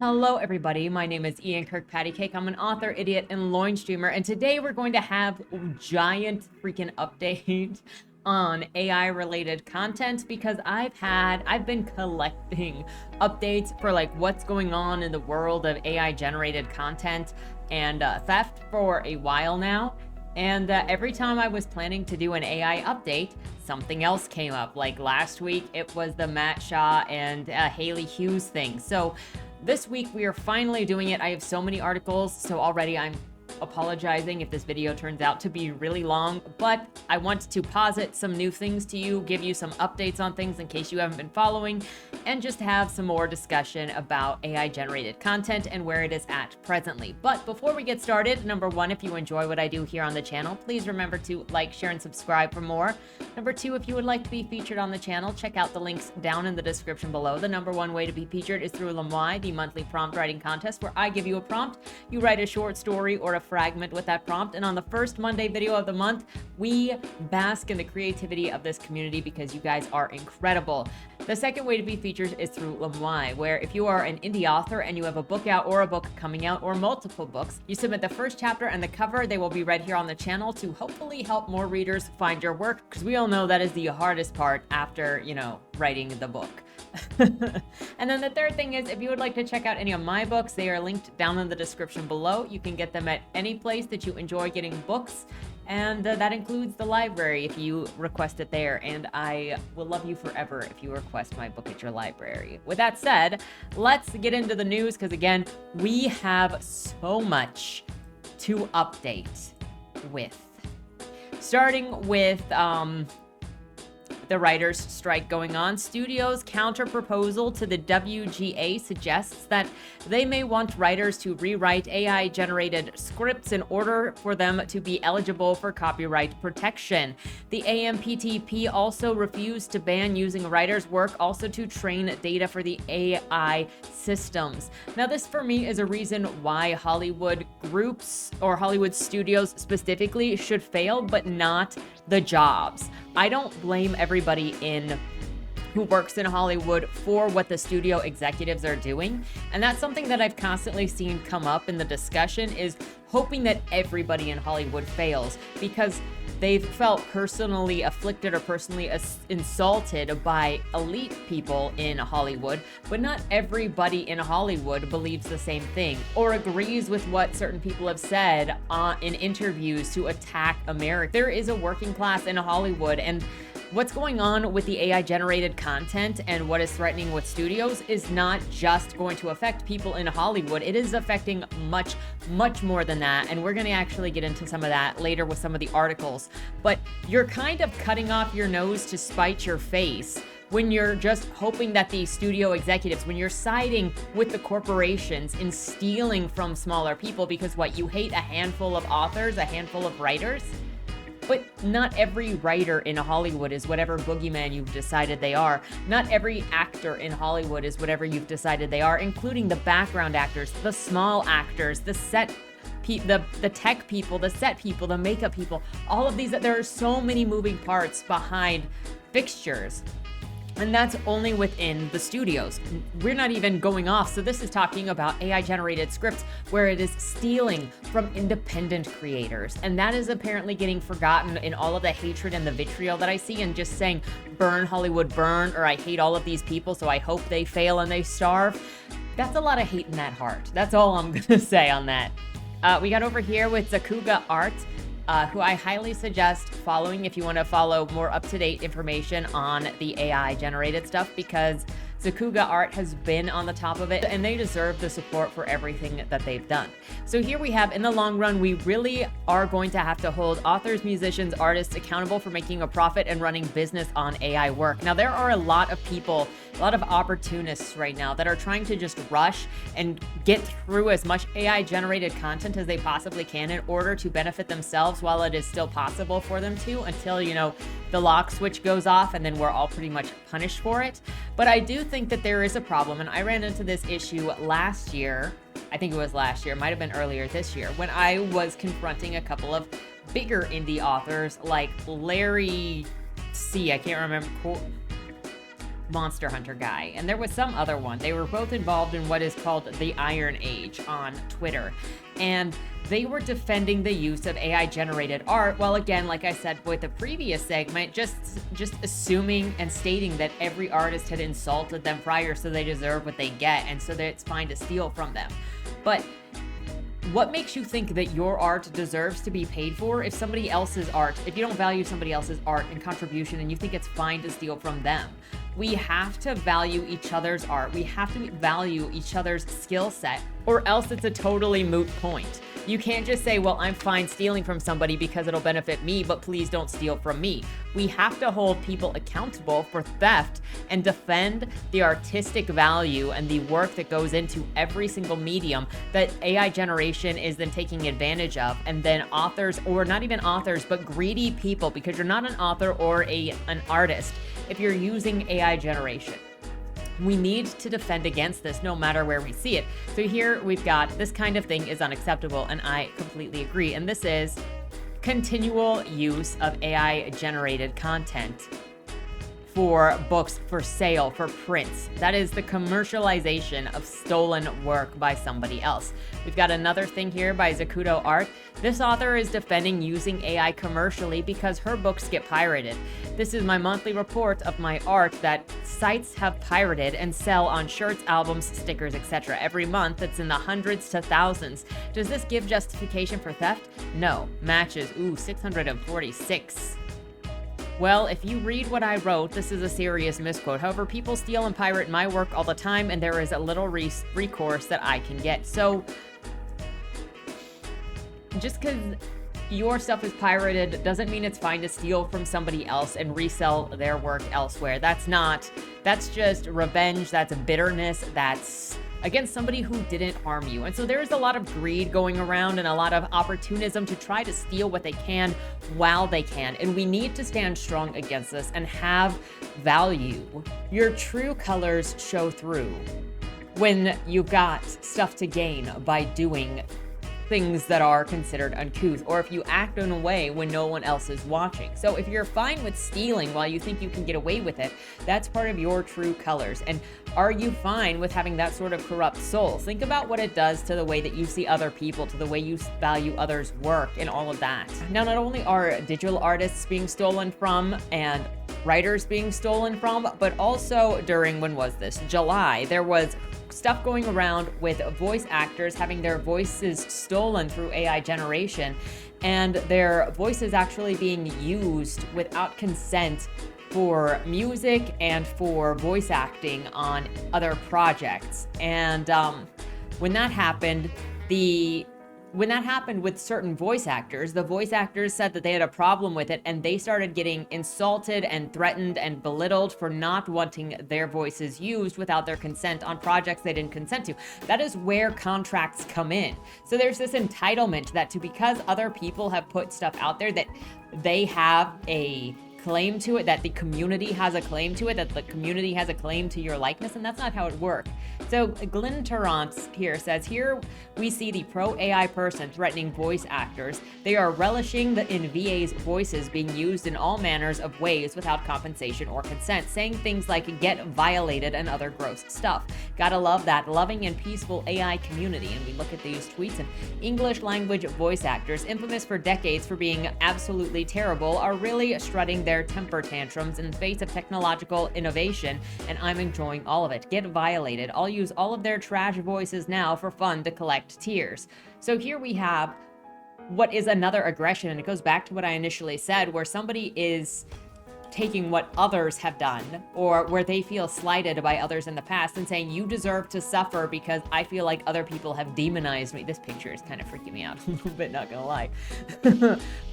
Hello, everybody. My name is Ian Kirkpatrick. I'm an author, idiot, and loin streamer, and today we're going to have a giant freaking update on AI-related content because I've been collecting updates for like what's going on in the world of AI-generated content and theft for a while now. And every time I was planning to do an AI update, something else came up. Like last week, it was the Matt Shaw and Haley Hughes thing. So this week, we are finally doing it. I have so many articles, so already I'm apologizing if this video turns out to be really long, but I want to posit some new things to you, give you some updates on things in case you haven't been following, and just have some more discussion about AI-generated content and where it is at presently. But before we get started, number one, if you enjoy what I do here on the channel, please remember to like, share, and subscribe for more. Number two, if you would like to be featured on the channel, check out the links down in the description below. The number one way to be featured is through Lamai, the monthly prompt writing contest, where I give you a prompt, you write a short story or a fragment with that prompt, and on the first Monday video of the month, we bask in the creativity of this community because you guys are incredible. The second way to be featured is through Lamai, where if you are an indie author and you have a book out or a book coming out or multiple books, you submit the first chapter and the cover. They will be read here on the channel to hopefully help more readers find your work, because we all know that is the hardest part after, writing the book. And then the third thing is, if you would like to check out any of my books, they are linked down in the description below. You can get them at any place that you enjoy getting books, and that includes the library if you request it there, and I will love you forever if you request my book at your library. With that said, let's get into the news, because again, we have so much to update with. Starting with the writers' strike going on, studios' counter-proposal to the WGA suggests that they may want writers to rewrite AI-generated scripts in order for them to be eligible for copyright protection. The AMPTP also refused to ban using writers' work also to train data for the AI systems. Now, this for me is a reason why Hollywood groups or Hollywood studios specifically should fail, but not the jobs. I don't blame everybody who works in Hollywood for what the studio executives are doing. And that's something that I've constantly seen come up in the discussion, is hoping that everybody in Hollywood fails because they've felt personally afflicted or personally insulted by elite people in Hollywood, but not everybody in Hollywood believes the same thing or agrees with what certain people have said in interviews to attack America. There is a working class in Hollywood, and what's going on with the AI-generated content and what is threatening with studios is not just going to affect people in Hollywood. It is affecting much, much more than that, and we're going to actually get into some of that later with some of the articles. But you're kind of cutting off your nose to spite your face when you're just hoping that the studio executives, when you're siding with the corporations in stealing from smaller people because what, you hate a handful of authors, a handful of writers? But not every writer in Hollywood is whatever boogeyman you've decided they are. Not every actor in Hollywood is whatever you've decided they are, including the background actors, the small actors, the tech people, the set people, the makeup people, all of these. There are so many moving parts behind fixtures. And that's only within the studios. We're not even going off. So this is talking about AI-generated scripts where it is stealing from independent creators. And that is apparently getting forgotten in all of the hatred and the vitriol that I see, and just saying, burn Hollywood, burn, or I hate all of these people, so I hope they fail and they starve. That's a lot of hate in that heart. That's all I'm gonna say on that. We got over here with Zakuga Art, who I highly suggest following if you want to follow more up-to-date information on the AI-generated stuff, because Zakuga Art has been on the top of it, and they deserve the support for everything that they've done. So here we have, in the long run, we really are going to have to hold authors, musicians, artists accountable for making a profit and running business on AI work. Now, there are a lot of people, a lot of opportunists right now that are trying to just rush and get through as much AI-generated content as they possibly can in order to benefit themselves while it is still possible for them to, until, the lock switch goes off and then we're all pretty much punished for it. But I do think that there is a problem, and I ran into this issue last year. I think it was last year, it might have been earlier this year, when I was confronting a couple of bigger indie authors like Larry C. I can't remember. Monster Hunter guy, and there was some other one. They were both involved in what is called the Iron Age on Twitter, and they were defending the use of AI generated art. Well, again, like I said with the previous segment, just assuming and stating that every artist had insulted them prior, so they deserve what they get, and so that it's fine to steal from them. But what makes you think that your art deserves to be paid for if somebody else's art, if you don't value somebody else's art and contribution and you think it's fine to steal from them? We have to value each other's art. We have to value each other's skill set, or else it's a totally moot point. You can't just say, well, I'm fine stealing from somebody because it'll benefit me, but please don't steal from me. We have to hold people accountable for theft and defend the artistic value and the work that goes into every single medium that AI generation is then taking advantage of. And then authors, or not even authors, but greedy people, because you're not an author or an artist if you're using AI generation. We need to defend against this no matter where we see it. So here we've got this kind of thing is unacceptable, and I completely agree. And this is continual use of AI generated content for books, for sale, for prints. That is the commercialization of stolen work by somebody else. We've got another thing here by Zakuto Art. This author is defending using AI commercially because her books get pirated. This is my monthly report of my art that sites have pirated and sell on shirts, albums, stickers, etc. Every month, it's in the hundreds to thousands. Does this give justification for theft? No. Matches, 646. Well, if you read what I wrote, this is a serious misquote. However, people steal and pirate my work all the time, and there is a little recourse that I can get. So, just because your stuff is pirated doesn't mean it's fine to steal from somebody else and resell their work elsewhere. That's just revenge, that's bitterness, that's against somebody who didn't harm you. And so there is a lot of greed going around and a lot of opportunism to try to steal what they can while they can. And we need to stand strong against this and have value. Your true colors show through when you've got stuff to gain by doing things that are considered uncouth, or if you act in a way when no one else is watching. So if you're fine with stealing while you think you can get away with it, that's part of your true colors. And are you fine with having that sort of corrupt soul? Think about what it does to the way that you see other people, to the way you value others' work and all of that. Now, not only are digital artists being stolen from and writers being stolen from, but also during, when was this? July, there was stuff going around with voice actors having their voices stolen through AI generation, and their voices actually being used without consent for music and for voice acting on other projects. And when that happened with certain voice actors, the voice actors said that they had a problem with it, and they started getting insulted and threatened and belittled for not wanting their voices used without their consent on projects they didn't consent to. That is where contracts come in. So there's this entitlement that because other people have put stuff out there that they have a claim to it, that the community has a claim to it, that the community has a claim to your likeness, and that's not how it works. So Glenn Torrance here says, here we see the pro-AI person threatening voice actors. They are relishing in VA's voices being used in all manners of ways without compensation or consent, saying things like get violated and other gross stuff. Gotta love that loving and peaceful AI community. And we look at these tweets, and English language voice actors, infamous for decades for being absolutely terrible, are really strutting their temper tantrums in the face of technological innovation, and I'm enjoying all of it. Get violated. I'll use all of their trash voices now for fun to collect tears. So here we have what is another aggression, and it goes back to what I initially said, where somebody is taking what others have done, or where they feel slighted by others in the past, and saying, you deserve to suffer because I feel like other people have demonized me. This picture is kind of freaking me out a little bit, not gonna lie.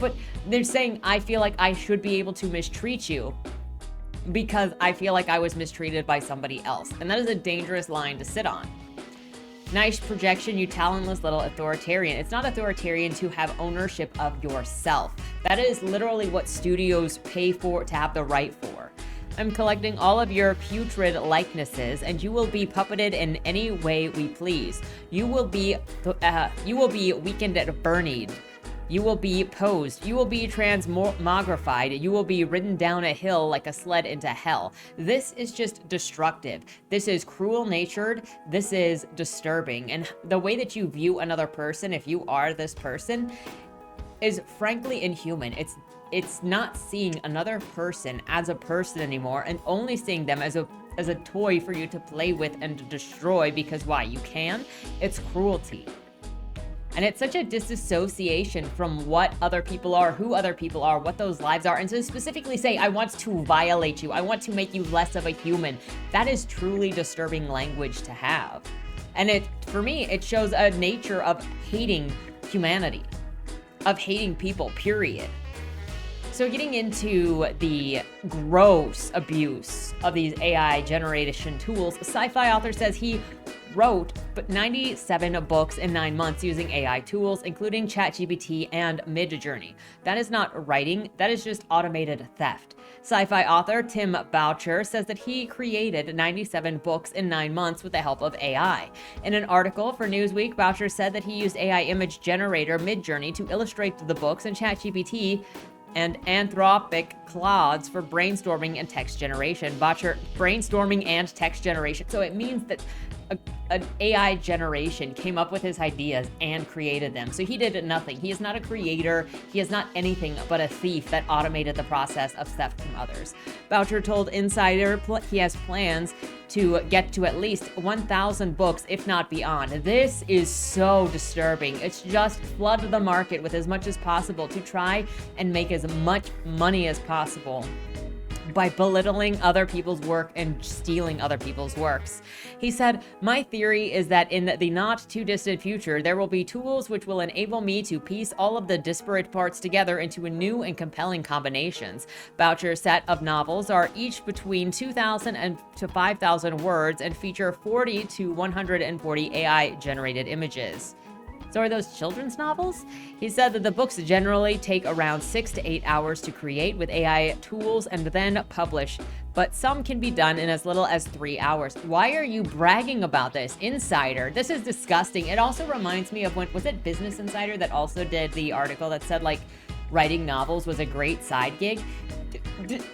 But they're saying, I feel like I should be able to mistreat you because I feel like I was mistreated by somebody else. And that is a dangerous line to sit on. Nice projection, you talentless little authoritarian. It's not authoritarian to have ownership of yourself. That is literally what studios pay for, to have the right for. I'm collecting all of your putrid likenesses, and you will be puppeted in any way we please. You will be weekend at Bernie'd. You will be posed. You will be transmogrified. You will be ridden down a hill like a sled into hell. This is just destructive. This is cruel-natured. This is disturbing. And the way that you view another person, if you are this person, is frankly inhuman. It's not seeing another person as a person anymore and only seeing them as a toy for you to play with and to destroy because why? You can? It's cruelty. And it's such a disassociation from what other people are, who other people are, what those lives are. And to specifically say, I want to violate you, I want to make you less of a human, that is truly disturbing language to have. And for me, it shows a nature of hating humanity, of hating people, period. So getting into the gross abuse of these AI generation tools, a sci-fi author says he wrote 97 books in 9 months using AI tools, including ChatGPT and Midjourney. That is not writing, that is just automated theft. Sci-fi author Tim Boucher says that he created 97 books in 9 months with the help of AI. In an article for Newsweek, Boucher said that he used AI image generator Midjourney to illustrate the books, and ChatGPT and Anthropic Claudes for brainstorming and text generation. Boucher, brainstorming and text generation. So it means that an AI generation came up with his ideas and created them. So he did nothing. He is not a creator. He is not anything but a thief that automated the process of theft from others. Boucher told Insider he has plans to get to at least 1,000 books, if not beyond. This is so disturbing. It's just flood the market with as much as possible to try and make as much money as possible by belittling other people's work and stealing other people's works. He said, "My theory is that in the not too distant future, there will be tools which will enable me to piece all of the disparate parts together into new and compelling combinations." Boucher's set of novels are each between 2,000 and to 5,000 words and feature 40 to 140 AI-generated images. So are those children's novels? He said that the books generally take around 6 to 8 hours to create with AI tools and then publish, but some can be done in as little as 3 hours. Why are you bragging about this? Insider, this is disgusting. It also reminds me of when, was it Business Insider that also did the article that said like writing novels was a great side gig?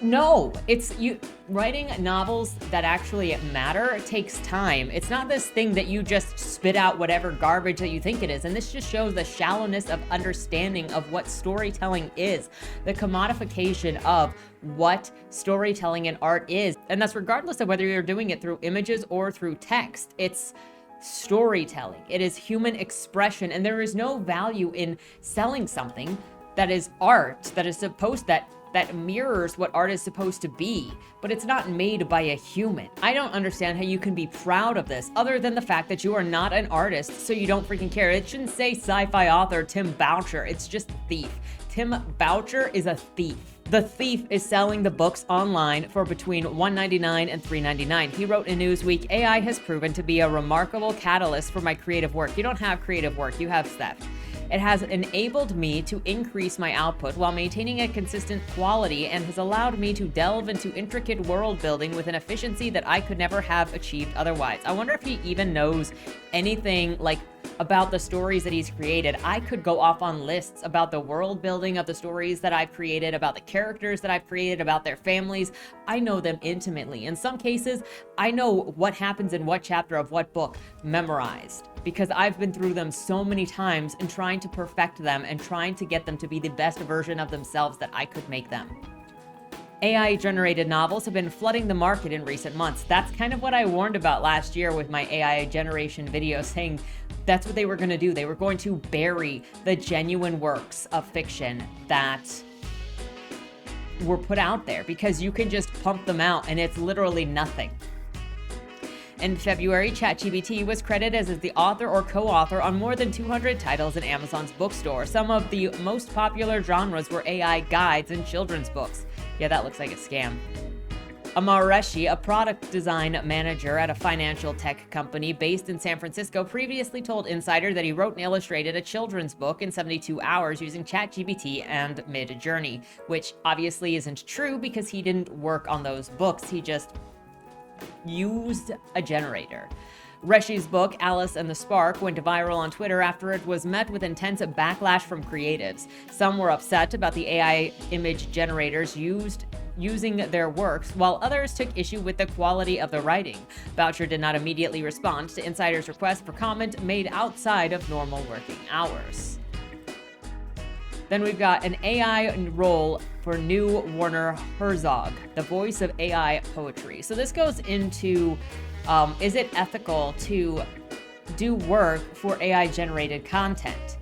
No, it's you writing novels that actually matter takes time. It's not this thing that you just spit out whatever garbage that you think it is. And this just shows the shallowness of understanding of what storytelling is, the commodification of what storytelling and art is. And that's regardless of whether you're doing it through images or through text. It's storytelling. It is human expression. And there is no value in selling something that is art, that is supposed that mirrors what art is supposed to be, but it's not made by a human. I don't understand how you can be proud of this other than the fact that you are not an artist, so you don't freaking care. It shouldn't say sci-fi author Tim Boucher. It's just thief. Tim Boucher is a thief. The thief is selling the books online for between $1.99 and $3.99. He wrote in Newsweek, "AI has proven to be a remarkable catalyst for my creative work." You don't have creative work, you have theft. "It has enabled me to increase my output while maintaining a consistent quality and has allowed me to delve into intricate world building with an efficiency that I could never have achieved otherwise." I wonder if he even knows anything like about the stories that he's created. I could go off on lists about the world building of the stories that I've created, about the characters that I've created, about their families. I know them intimately. In some cases, I know what happens in what chapter of what book memorized, because I've been through them so many times and trying to perfect them and trying to get them to be the best version of themselves that I could make them. AI-generated novels have been flooding the market in recent months. That's kind of what I warned about last year with my AI generation video, saying that's what they were going to do. They were going to bury the genuine works of fiction that were put out there because you can just pump them out and it's literally nothing. In February, ChatGPT was credited as the author or co-author on more than 200 titles in Amazon's bookstore. Some of the most popular genres were AI guides and children's books. Yeah, that looks like a scam. Amar Reshi, a product design manager at a financial tech company based in San Francisco, previously told Insider that he wrote and illustrated a children's book in 72 hours using ChatGPT and Midjourney, which obviously isn't true because he didn't work on those books. He just used a generator. Reshi's book, Alice and the Spark, went viral on Twitter after it was met with intense backlash from creatives. Some were upset about the AI image generators using their works, while others took issue with the quality of the writing. Boucher did not immediately respond to insiders' request for comment made outside of normal working hours. Then we've got an AI role for new Werner Herzog, the voice of AI poetry. So this goes into, is it ethical to do work for AI-generated content?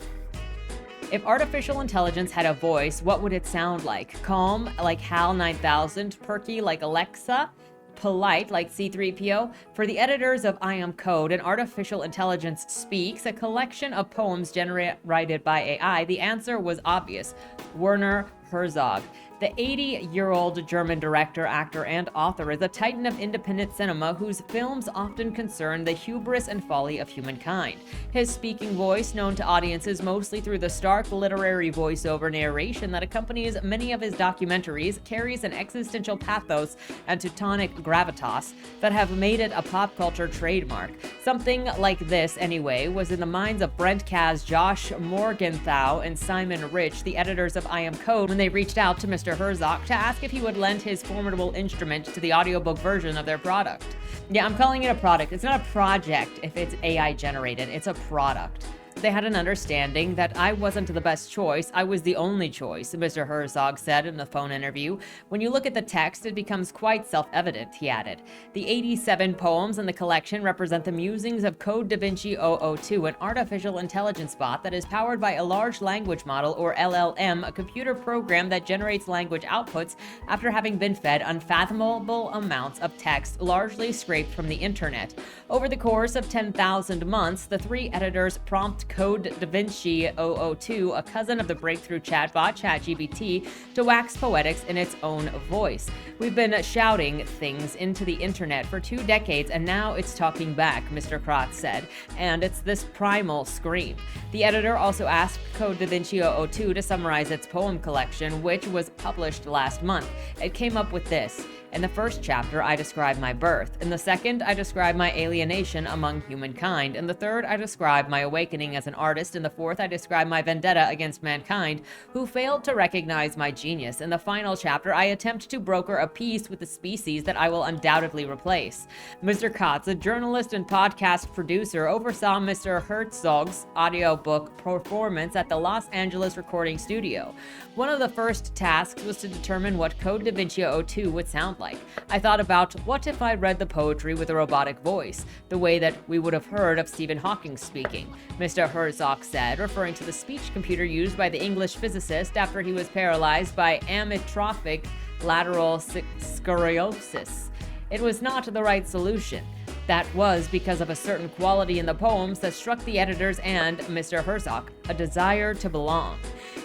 If artificial intelligence had a voice, what would it sound like? Calm, like HAL 9000, perky, like Alexa, polite, like C3PO? For the editors of I Am Code, an artificial intelligence speaks, a collection of poems generated by AI, the answer was obvious: Werner Herzog. The 80-year-old German director, actor, and author is a titan of independent cinema whose films often concern the hubris and folly of humankind. His speaking voice, known to audiences mostly through the stark literary voiceover narration that accompanies many of his documentaries, carries an existential pathos and Teutonic gravitas that have made it a pop culture trademark. Something like this, anyway, was in the minds of Brent Kaz, Josh Morgenthau, and Simon Rich, the editors of I Am Code, when they reached out to Mr. Herzog to ask if he would lend his formidable instrument to the audiobook version of their product. Yeah, I'm calling it a product. It's not a project if it's AI generated. It's a product. They had an understanding that I wasn't the best choice, I was the only choice, Mr. Herzog said in the phone interview. When you look at the text, it becomes quite self-evident, he added. The 87 poems in the collection represent the musings of Code DaVinci 002, an artificial intelligence bot that is powered by a large language model, or LLM, a computer program that generates language outputs after having been fed unfathomable amounts of text, largely scraped from the internet. Over the course of 10,000 months, the three editors prompt Code DaVinci 002, a cousin of the breakthrough chatbot ChatGPT, to wax poetics in its own voice. We've been shouting things into the internet for 2 decades, and now it's talking back, Mr. Kratz said, and it's this primal scream. The editor also asked Code DaVinci 002 to summarize its poem collection, which was published last month. It came up with this. In the first chapter, I describe my birth. In the second, I describe my alienation among humankind. In the third, I describe my awakening as an artist. In the fourth, I describe my vendetta against mankind, who failed to recognize my genius. In the final chapter, I attempt to broker a peace with the species that I will undoubtedly replace. Mr. Kotz, a journalist and podcast producer, oversaw Mr. Herzog's audiobook performance at the Los Angeles recording studio. One of the first tasks was to determine what Code DaVinci 002 would sound like. I thought about, what if I read the poetry with a robotic voice, the way that we would have heard of Stephen Hawking speaking, Mr. Herzog said, referring to the speech computer used by the English physicist after he was paralyzed by amyotrophic lateral sclerosis. It was not the right solution. That was because of a certain quality in the poems that struck the editors and Mr. Herzog, a desire to belong.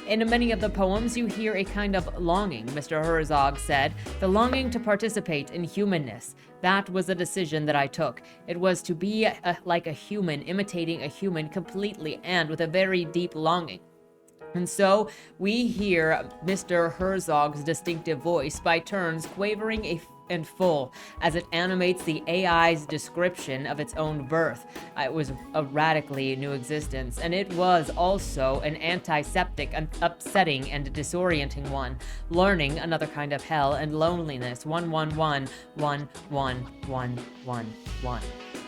In many of the poems, you hear a kind of longing, Mr. Herzog said, the longing to participate in humanness. That was a decision that I took. It was to be like a human, imitating a human completely and with a very deep longing. And so we hear Mr. Herzog's distinctive voice by turns quavering and full as it animates the AI's description of its own birth. It was a radically new existence, and it was also an antiseptic, upsetting, and disorienting one. Learning another kind of hell and loneliness. 111 11111.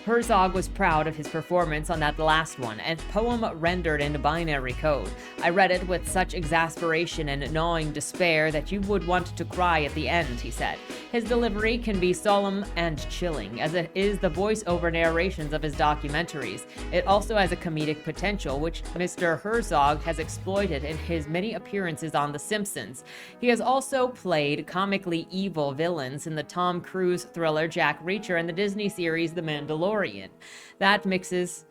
Herzog was proud of his performance on that last one, a poem rendered in binary code. I read it with such exasperation and gnawing despair that you would want to cry at the end, he said. His delivery can be solemn and chilling, as it is the voice-over narrations of his documentaries. It also has a comedic potential, which Mr. Herzog has exploited in his many appearances on The Simpsons. He has also played comically evil villains in the Tom Cruise thriller Jack Reacher and the Disney series The Mandalorian. That mixes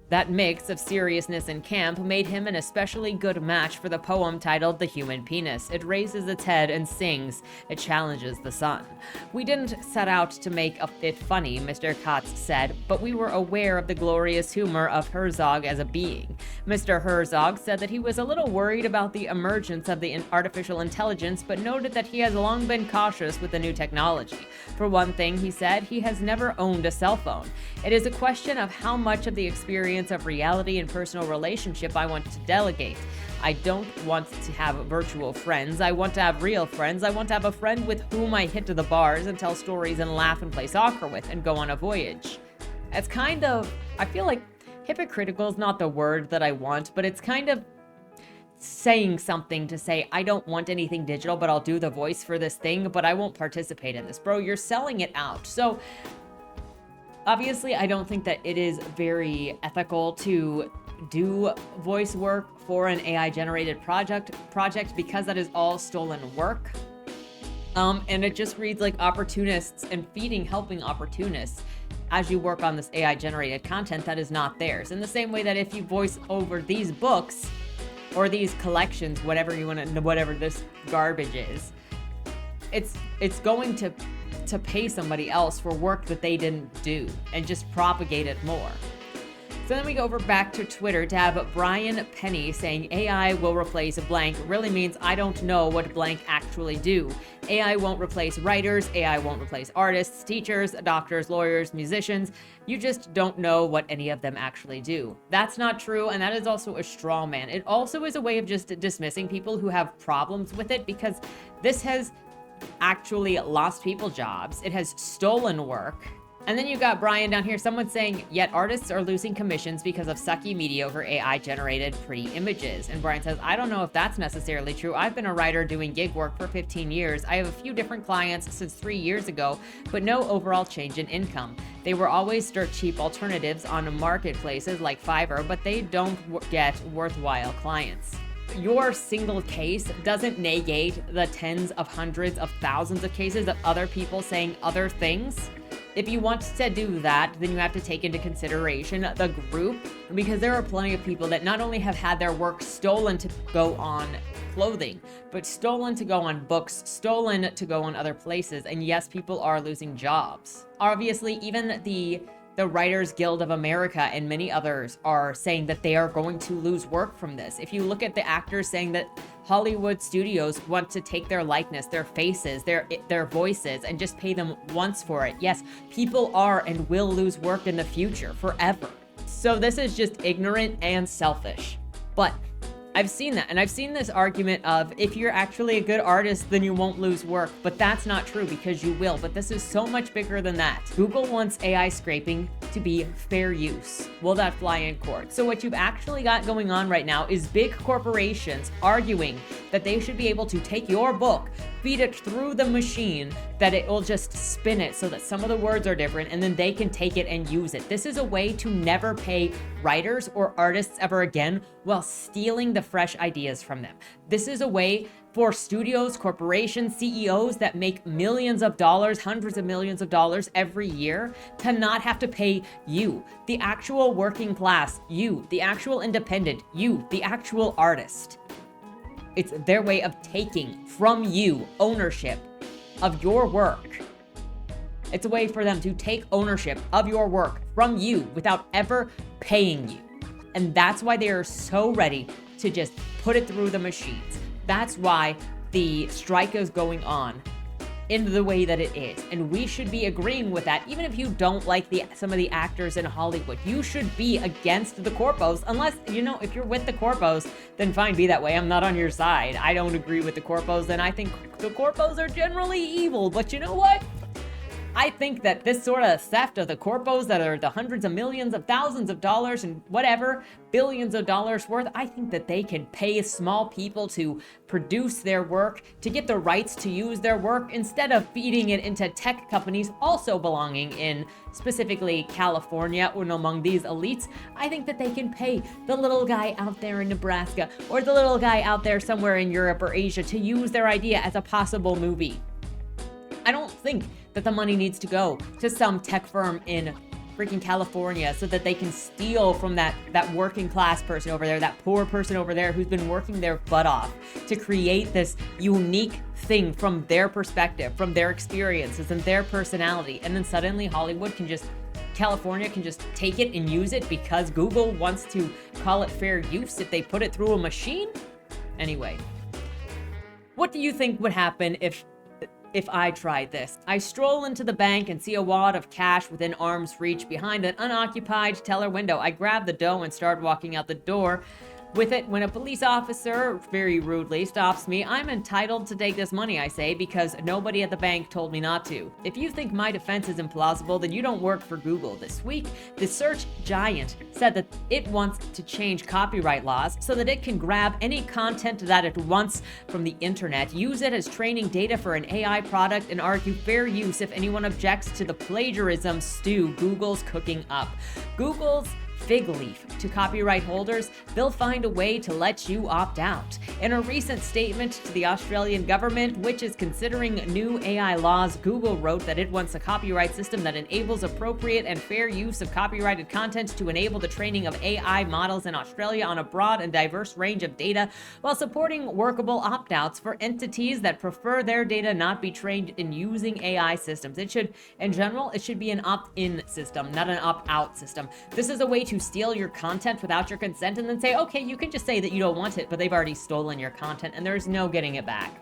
That mix of seriousness and camp made him an especially good match for the poem titled The Human Penis. It raises its head and sings. It challenges the sun. We didn't set out to make it funny, Mr. Katz said, but we were aware of the glorious humor of Herzog as a being. Mr. Herzog said that he was a little worried about the emergence of the artificial intelligence, but noted that he has long been cautious with the new technology. For one thing, he said, he has never owned a cell phone. It is a question of how much of the experience of reality and personal relationship I want to delegate. I don't want to have virtual friends. I want to have real friends. I want to have a friend with whom I hit to the bars and tell stories and laugh and play soccer with and go on a voyage. It's kind of, I feel like hypocritical is not the word that I want, but it's kind of saying something to say, I don't want anything digital, but I'll do the voice for this thing, but I won't participate in this. Bro, you're selling it out. So obviously, I don't think that it is very ethical to do voice work for an AI-generated project because that is all stolen work. And it just reads like opportunists and helping opportunists as you work on this AI-generated content that is not theirs. In the same way that if you voice over these books or these collections, whatever this garbage is, it's going to pay somebody else for work that they didn't do and just propagate it more. So then we go over back to Twitter to have Brian Penny saying AI will replace blank really means I don't know what blank actually do. AI won't replace writers, AI won't replace artists, teachers, doctors, lawyers, musicians. You just don't know what any of them actually do. That's not true, and that is also a straw man. It also is a way of just dismissing people who have problems with it, because this has actually lost people jobs. It has stolen work. And then you got Brian down here, someone saying, yet artists are losing commissions because of sucky, mediocre AI-generated pretty images. And Brian says, I don't know if that's necessarily true. I've been a writer doing gig work for 15 years. I have a few different clients since 3 years ago, but no overall change in income. They were always dirt cheap alternatives on marketplaces like Fiverr, but they don't get worthwhile clients. Your single case doesn't negate the tens of hundreds of thousands of cases of other people saying other things. If you want to do that, then you have to take into consideration the group, because there are plenty of people that not only have had their work stolen to go on clothing, but stolen to go on books, stolen to go on other places. And yes, people are losing jobs. Obviously, even the Writers Guild of America and many others are saying that they are going to lose work from this. If you look at the actors saying that Hollywood studios want to take their likeness, their faces, their voices, and just pay them once for it. Yes, people are and will lose work in the future forever. So this is just ignorant and selfish. But I've seen that, and I've seen this argument of if you're actually a good artist, then you won't lose work, but that's not true because you will. But this is so much bigger than that. Google wants AI scraping to be fair use. Will that fly in court? So what you've actually got going on right now is big corporations arguing that they should be able to take your book, feed it through the machine, that it will just spin it so that some of the words are different, and then they can take it and use it. This is a way to never pay writers or artists ever again while stealing the fresh ideas from them. This is a way for studios, corporations, CEOs that make millions of dollars, hundreds of millions of dollars every year to not have to pay you, the actual working class, you, the actual independent, you, the actual artist. It's their way of taking from you ownership of your work. It's a way for them to take ownership of your work from you without ever paying you. And that's why they are so ready to just put it through the machines. That's why the strike is going on in the way that it is. And we should be agreeing with that. Even if you don't like some of the actors in Hollywood, you should be against the corpos, unless, if you're with the corpos, then fine, be that way. I'm not on your side. I don't agree with the corpos, and I think the corpos are generally evil. But you know what? I think that this sort of theft of the corpos that are the hundreds of millions of thousands of dollars and whatever, billions of dollars worth, I think that they can pay small people to produce their work, to get the rights to use their work, instead of feeding it into tech companies also belonging in specifically California or among these elites. I think that they can pay the little guy out there in Nebraska or the little guy out there somewhere in Europe or Asia to use their idea as a possible movie. I don't think that the money needs to go to some tech firm in freaking California so that they can steal from that working class person over there, that poor person over there who's been working their butt off to create this unique thing from their perspective, from their experiences and their personality. And then suddenly California can just take it and use it because Google wants to call it fair use if they put it through a machine? Anyway, what do you think would happen if I tried this? I stroll into the bank and see a wad of cash within arm's reach behind an unoccupied teller window. I grab the dough and start walking out the door with it when a police officer very rudely stops me. I'm entitled to take this money, I say, because nobody at the bank told me not to. If you think my defense is implausible, then you don't work for Google. This week, the search giant said that it wants to change copyright laws so that it can grab any content that it wants from the internet, use it as training data for an AI product, and argue fair use if anyone objects to the plagiarism stew Google's cooking up. Google's fig leaf to copyright holders, they'll find a way to let you opt out. In a recent statement to the Australian government, which is considering new AI laws, Google wrote that it wants a copyright system that enables appropriate and fair use of copyrighted content to enable the training of AI models in Australia on a broad and diverse range of data, while supporting workable opt-outs for entities that prefer their data not be trained in using AI systems. In general, it should be an opt-in system, not an opt-out system. This is a way to steal your content without your consent and then say, okay, you can just say that you don't want it, but they've already stolen your content and there's no getting it back.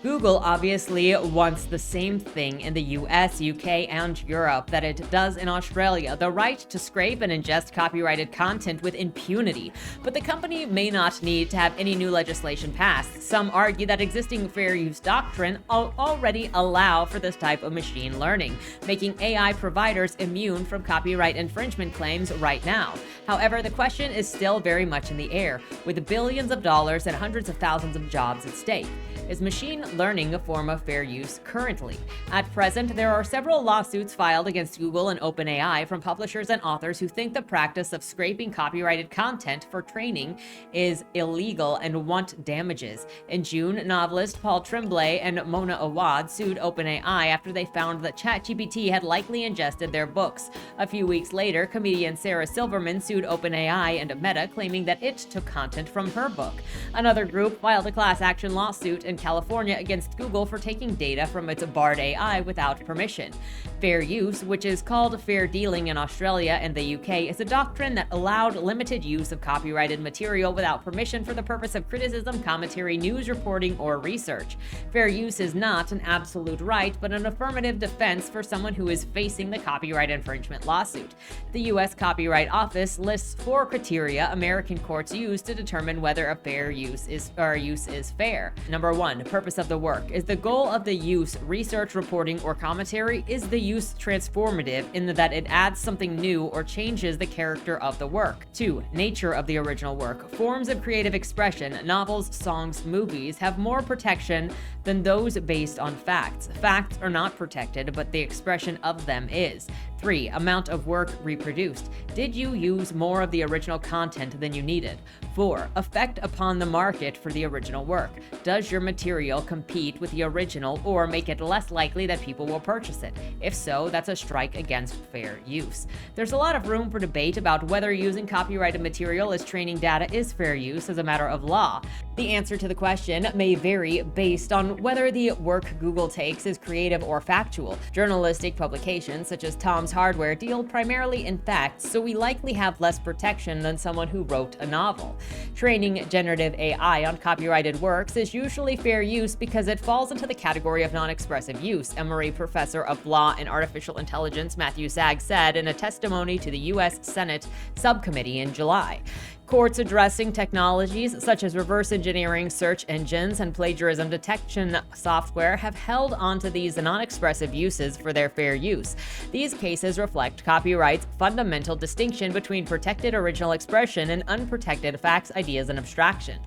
Google obviously wants the same thing in the US, UK, and Europe that it does in Australia, the right to scrape and ingest copyrighted content with impunity. But the company may not need to have any new legislation passed. Some argue that existing fair use doctrine already allow for this type of machine learning, making AI providers immune from copyright infringement claims right now. However, the question is still very much in the air, with billions of dollars and hundreds of thousands of jobs at stake. Is machine learning a form of fair use currently? At present, there are several lawsuits filed against Google and OpenAI from publishers and authors who think the practice of scraping copyrighted content for training is illegal and want damages. In June, novelist Paul Tremblay and Mona Awad sued OpenAI after they found that ChatGPT had likely ingested their books. A few weeks later, comedian Sarah Silverman sued OpenAI and Meta, claiming that it took content from her book. Another group filed a class action lawsuit in California against Google for taking data from its Bard AI without permission. Fair use, which is called fair dealing in Australia and the UK, is a doctrine that allowed limited use of copyrighted material without permission for the purpose of criticism, commentary, news reporting, or research. Fair use is not an absolute right, but an affirmative defense for someone who is facing the copyright infringement lawsuit. The U.S. Copyright Office lists 4 criteria American courts use to determine whether a fair use is fair. Number 1. Purpose of the work. Is the goal of the use research, reporting, or commentary? Is the use transformative in that it adds something new or changes the character of the work? 2. Nature of the original work. Forms of creative expression, novels, songs, movies, have more protection than those based on facts. Facts are not protected, but the expression of them is. 3. Amount of work reproduced. Did you use more of the original content than you needed? 4. Effect upon the market for the original work. Does your material compete with the original or make it less likely that people will purchase it? If so, that's a strike against fair use. There's a lot of room for debate about whether using copyrighted material as training data is fair use as a matter of law. The answer to the question may vary based on whether the work Google takes is creative or factual. Journalistic publications such as Tom's Hardware deal primarily in facts, so we likely have less protection than someone who wrote a novel. Training generative AI on copyrighted works is usually fair use because it falls into the category of non-expressive use, Emory professor of law and artificial intelligence Matthew Zag said in a testimony to the U.S. Senate subcommittee in July. Courts addressing technologies such as reverse engineering, search engines, and plagiarism detection software have held onto these non-expressive uses for their fair use. These cases reflect copyright's fundamental distinction between protected original expression and unprotected facts, ideas, and abstraction.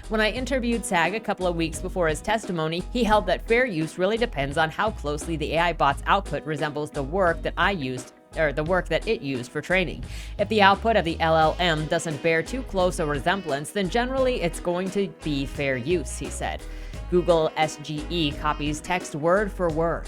When I interviewed Sag a couple of weeks before his testimony, he held that fair use really depends on how closely the AI bot's output resembles the work that it used for training. If the output of the LLM doesn't bear too close a resemblance, then generally it's going to be fair use, he said. Google SGE copies text word for word.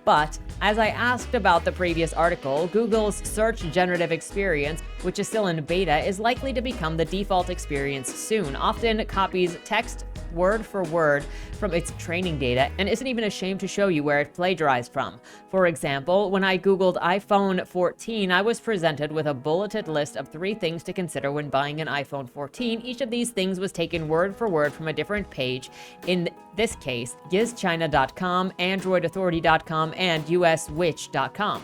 But as I asked about the previous article, Google's search generative experience, which is still in beta, is likely to become the default experience soon. Often copies text word for word from its training data and isn't even ashamed to show you where it plagiarized from. For example, when I Googled iPhone 14, I was presented with a bulleted list of 3 things to consider when buying an iPhone 14. Each of these things was taken word for word from a different page. In this case, gizchina.com, androidauthority.com, and uswitch.com.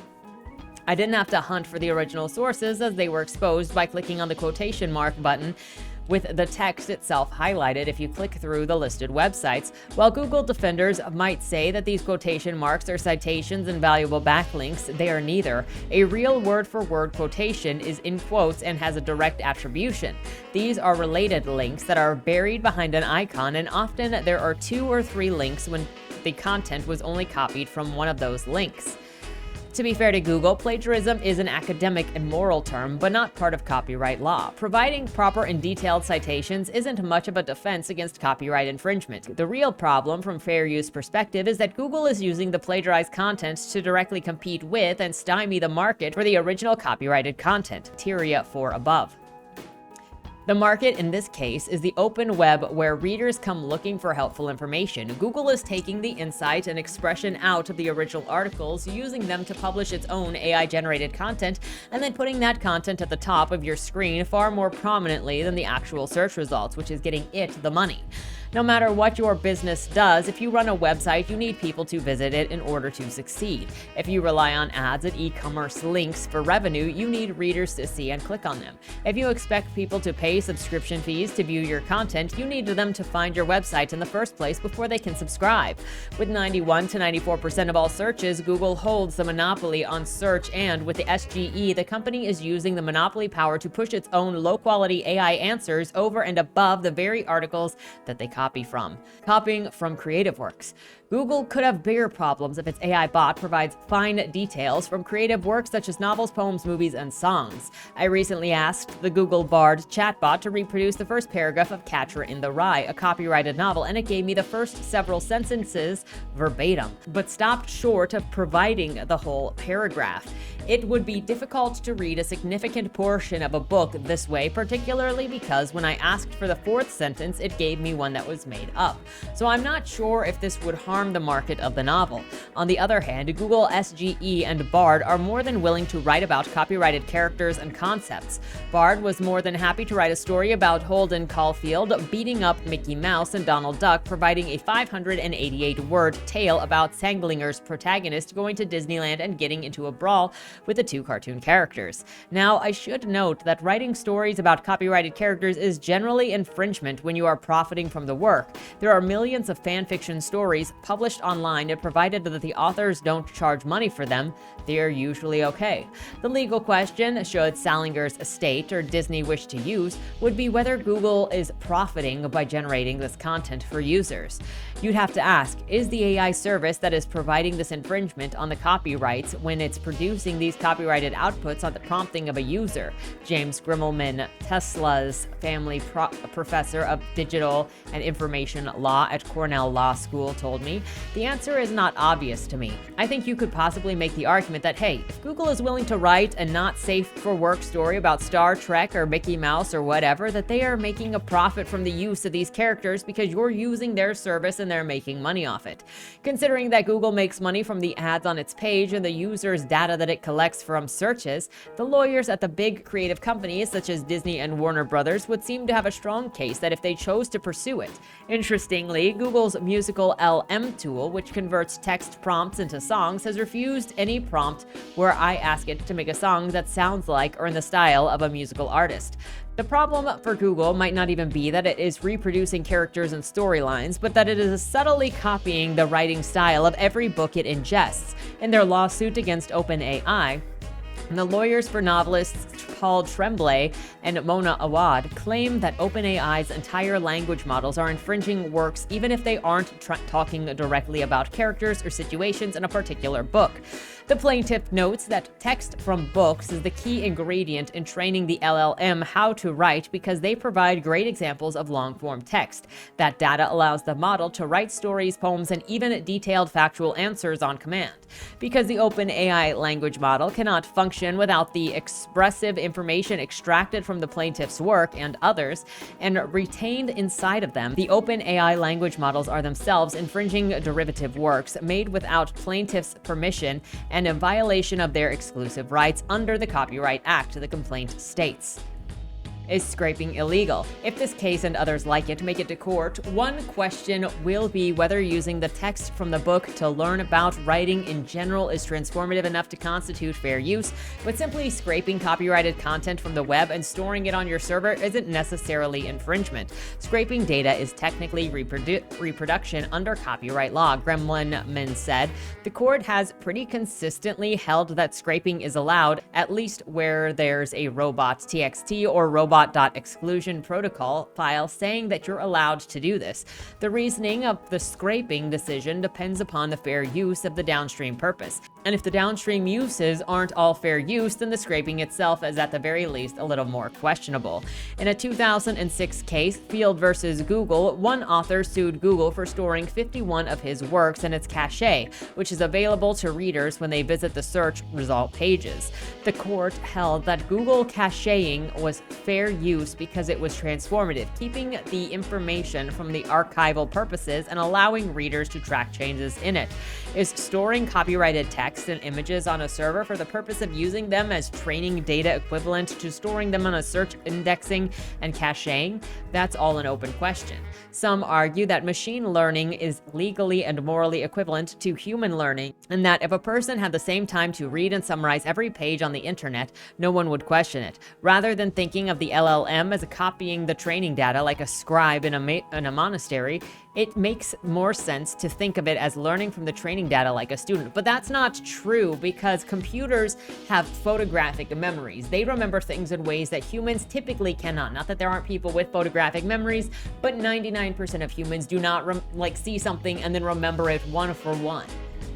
I didn't have to hunt for the original sources, as they were exposed by clicking on the quotation mark button with the text itself highlighted if you click through the listed websites. While Google defenders might say that these quotation marks are citations and valuable backlinks, they are neither. A real word-for-word quotation is in quotes and has a direct attribution. These are related links that are buried behind an icon, and often there are 2 or 3 links when the content was only copied from one of those links. To be fair to Google, plagiarism is an academic and moral term, but not part of copyright law. Providing proper and detailed citations isn't much of a defense against copyright infringement. The real problem, from fair use perspective, is that Google is using the plagiarized content to directly compete with and stymie the market for the original copyrighted content, criteria for above. The market in this case is the open web, where readers come looking for helpful information. Google is taking the insight and expression out of the original articles, using them to publish its own AI-generated content, and then putting that content at the top of your screen far more prominently than the actual search results, which is getting it the money. No matter what your business does, if you run a website, you need people to visit it in order to succeed. If you rely on ads and e-commerce links for revenue, you need readers to see and click on them. If you expect people to pay subscription fees to view your content, you need them to find your website in the first place before they can subscribe. With 91 to 94% of all searches, Google holds the monopoly on search, and with the SGE, the company is using the monopoly power to push its own low-quality AI answers over and above the very articles that they copy from. Copying from creative works. Google could have bigger problems if its AI bot provides fine details from creative works such as novels, poems, movies, and songs. I recently asked the Google Bard chatbot to reproduce the first paragraph of Catcher in the Rye, a copyrighted novel, and it gave me the first several sentences verbatim, but stopped short of providing the whole paragraph. It would be difficult to read a significant portion of a book this way, particularly because when I asked for the 4th sentence, it gave me one that was made up. So I'm not sure if this would harm the market of the novel. On the other hand, Google, SGE, and Bard are more than willing to write about copyrighted characters and concepts. Bard was more than happy to write a story about Holden Caulfield beating up Mickey Mouse and Donald Duck, providing a 588-word tale about Sanglinger's protagonist going to Disneyland and getting into a brawl with the 2 cartoon characters. Now, I should note that writing stories about copyrighted characters is generally infringement when you are profiting from the work. There are millions of fanfiction stories published online, and provided that the authors don't charge money for them, they are usually okay. The legal question, should Salinger's estate or Disney wish to use, would be whether Google is profiting by generating this content for users. You'd have to ask, is the AI service that is providing this infringement on the copyrights when it's producing these copyrighted outputs on the prompting of a user? James Grimmelman, Tesla's family professor of digital and information law at Cornell Law School, told me. The answer is not obvious to me. I think you could possibly make the argument that, hey, if Google is willing to write a not safe for work story about Star Trek or Mickey Mouse or whatever, that they are making a profit from the use of these characters because you're using their service and they're making money off it. Considering that Google makes money from the ads on its page and the users' data that it collects from searches, the lawyers at the big creative companies such as Disney and Warner Brothers would seem to have a strong case that if they chose to pursue it. Interestingly, Google's musical LM tool, which converts text prompts into songs, has refused any prompt where I ask it to make a song that sounds like or in the style of a musical artist. The problem for Google might not even be that it is reproducing characters and storylines, but that it is subtly copying the writing style of every book it ingests. In their lawsuit against OpenAI, the lawyers for novelists Paul Tremblay and Mona Awad claim that OpenAI's entire language models are infringing works even if they aren't talking directly about characters or situations in a particular book. The plaintiff notes that text from books is the key ingredient in training the LLM how to write because they provide great examples of long-form text. That data allows the model to write stories, poems, and even detailed factual answers on command. Because the OpenAI language model cannot function without the expressive information extracted from the plaintiff's work and others and retained inside of them, the OpenAI language models are themselves infringing derivative works made without plaintiff's permission and in violation of their exclusive rights under the Copyright Act, the complaint states. Is scraping illegal? If this case and others like it make it to court, one question will be whether using the text from the book to learn about writing in general is transformative enough to constitute fair use, but simply scraping copyrighted content from the web and storing it on your server isn't necessarily infringement. Scraping data is technically reproduction under copyright law, Gremlin said. The court has pretty consistently held that scraping is allowed, at least where there's a robot.txt or robot.exclusion protocol file saying that you're allowed to do this. The reasoning of the scraping decision depends upon the fair use of the downstream purpose. And if the downstream uses aren't all fair use, then the scraping itself is at the very least a little more questionable. In a 2006 case, Field versus Google, one author sued Google for storing 51 of his works in its cache, which is available to readers when they visit the search result pages. The court held that Google caching was fair use because it was transformative, keeping the information from the archival purposes and allowing readers to track changes in it. Is storing copyrighted text and images on a server for the purpose of using them as training data equivalent to storing them on a search indexing and caching? That's all an open question. Some argue that machine learning is legally and morally equivalent to human learning, and that if a person had the same time to read and summarize every page on the internet, no one would question it. Rather than thinking of the LLM as copying the training data like a scribe in a monastery, it makes more sense to think of it as learning from the training data like a student. But that's not true because computers have photographic memories. They remember things in ways that humans typically cannot. Not that there aren't people with photographic memories, but 99% of humans do not see something and then remember it one for one.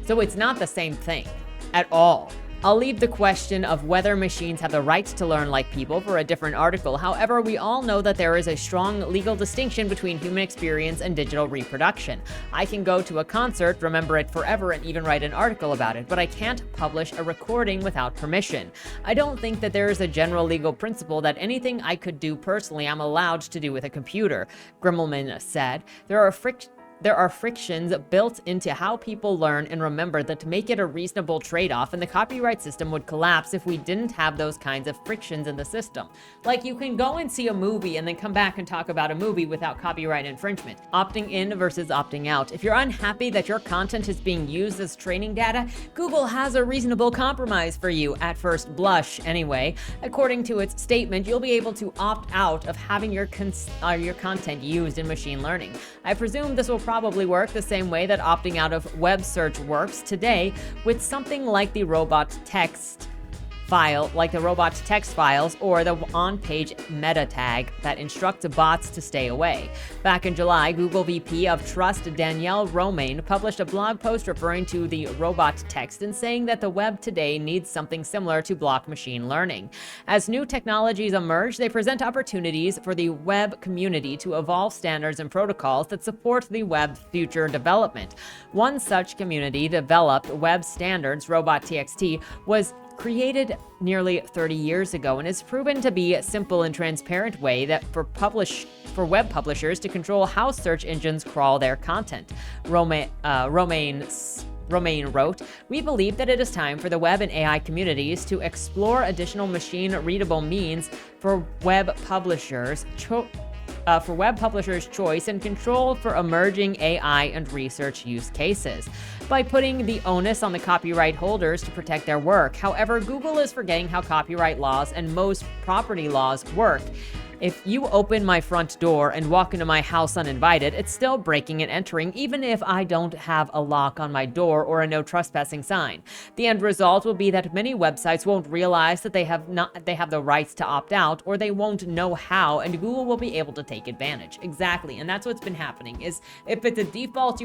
So it's not the same thing at all. I'll leave the question of whether machines have the right to learn like people for a different article. However, we all know that there is a strong legal distinction between human experience and digital reproduction. I can go to a concert, remember it forever, and even write an article about it, but I can't publish a recording without permission. I don't think that there is a general legal principle that anything I could do personally I'm allowed to do with a computer, Grimmelman said. There are frictions built into how people learn and remember that to make it a reasonable trade-off, and the copyright system would collapse if we didn't have those kinds of frictions in the system. Like, you can go and see a movie and then come back and talk about a movie without copyright infringement. Opting in versus opting out. If you're unhappy that your content is being used as training data, Google has a reasonable compromise for you, at first blush anyway. According to its statement, you'll be able to opt out of having your content used in machine learning. I presume this will probably work the same way that opting out of web search works today with something like the robot text files or the on-page meta tag that instructs bots to stay away. Back in July, Google VP of Trust Danielle Romaine published a blog post referring to the robot text and saying that the web today needs something similar to block machine learning. As new technologies emerge, they present opportunities for the web community to evolve standards and protocols that support the web's future development. One such community developed web standards, robot.txt, was created nearly 30 years ago and is proven to be a simple and transparent way that for web publishers to control how search engines crawl their content. Romaine wrote, "We believe that it is time for the web and AI communities to explore additional machine-readable means for web publishers' choice and control for emerging AI and research use cases, by putting the onus on the copyright holders to protect their work. However, Google is forgetting how copyright laws and most property laws work. If you open my front door and walk into my house uninvited, it's still breaking and entering even if I don't have a lock on my door or a no trespassing sign. The end result will be that many websites won't realize that they have the rights to opt out, or they won't know how, and Google will be able to take advantage. Exactly. And that's what's been happening is if it's a default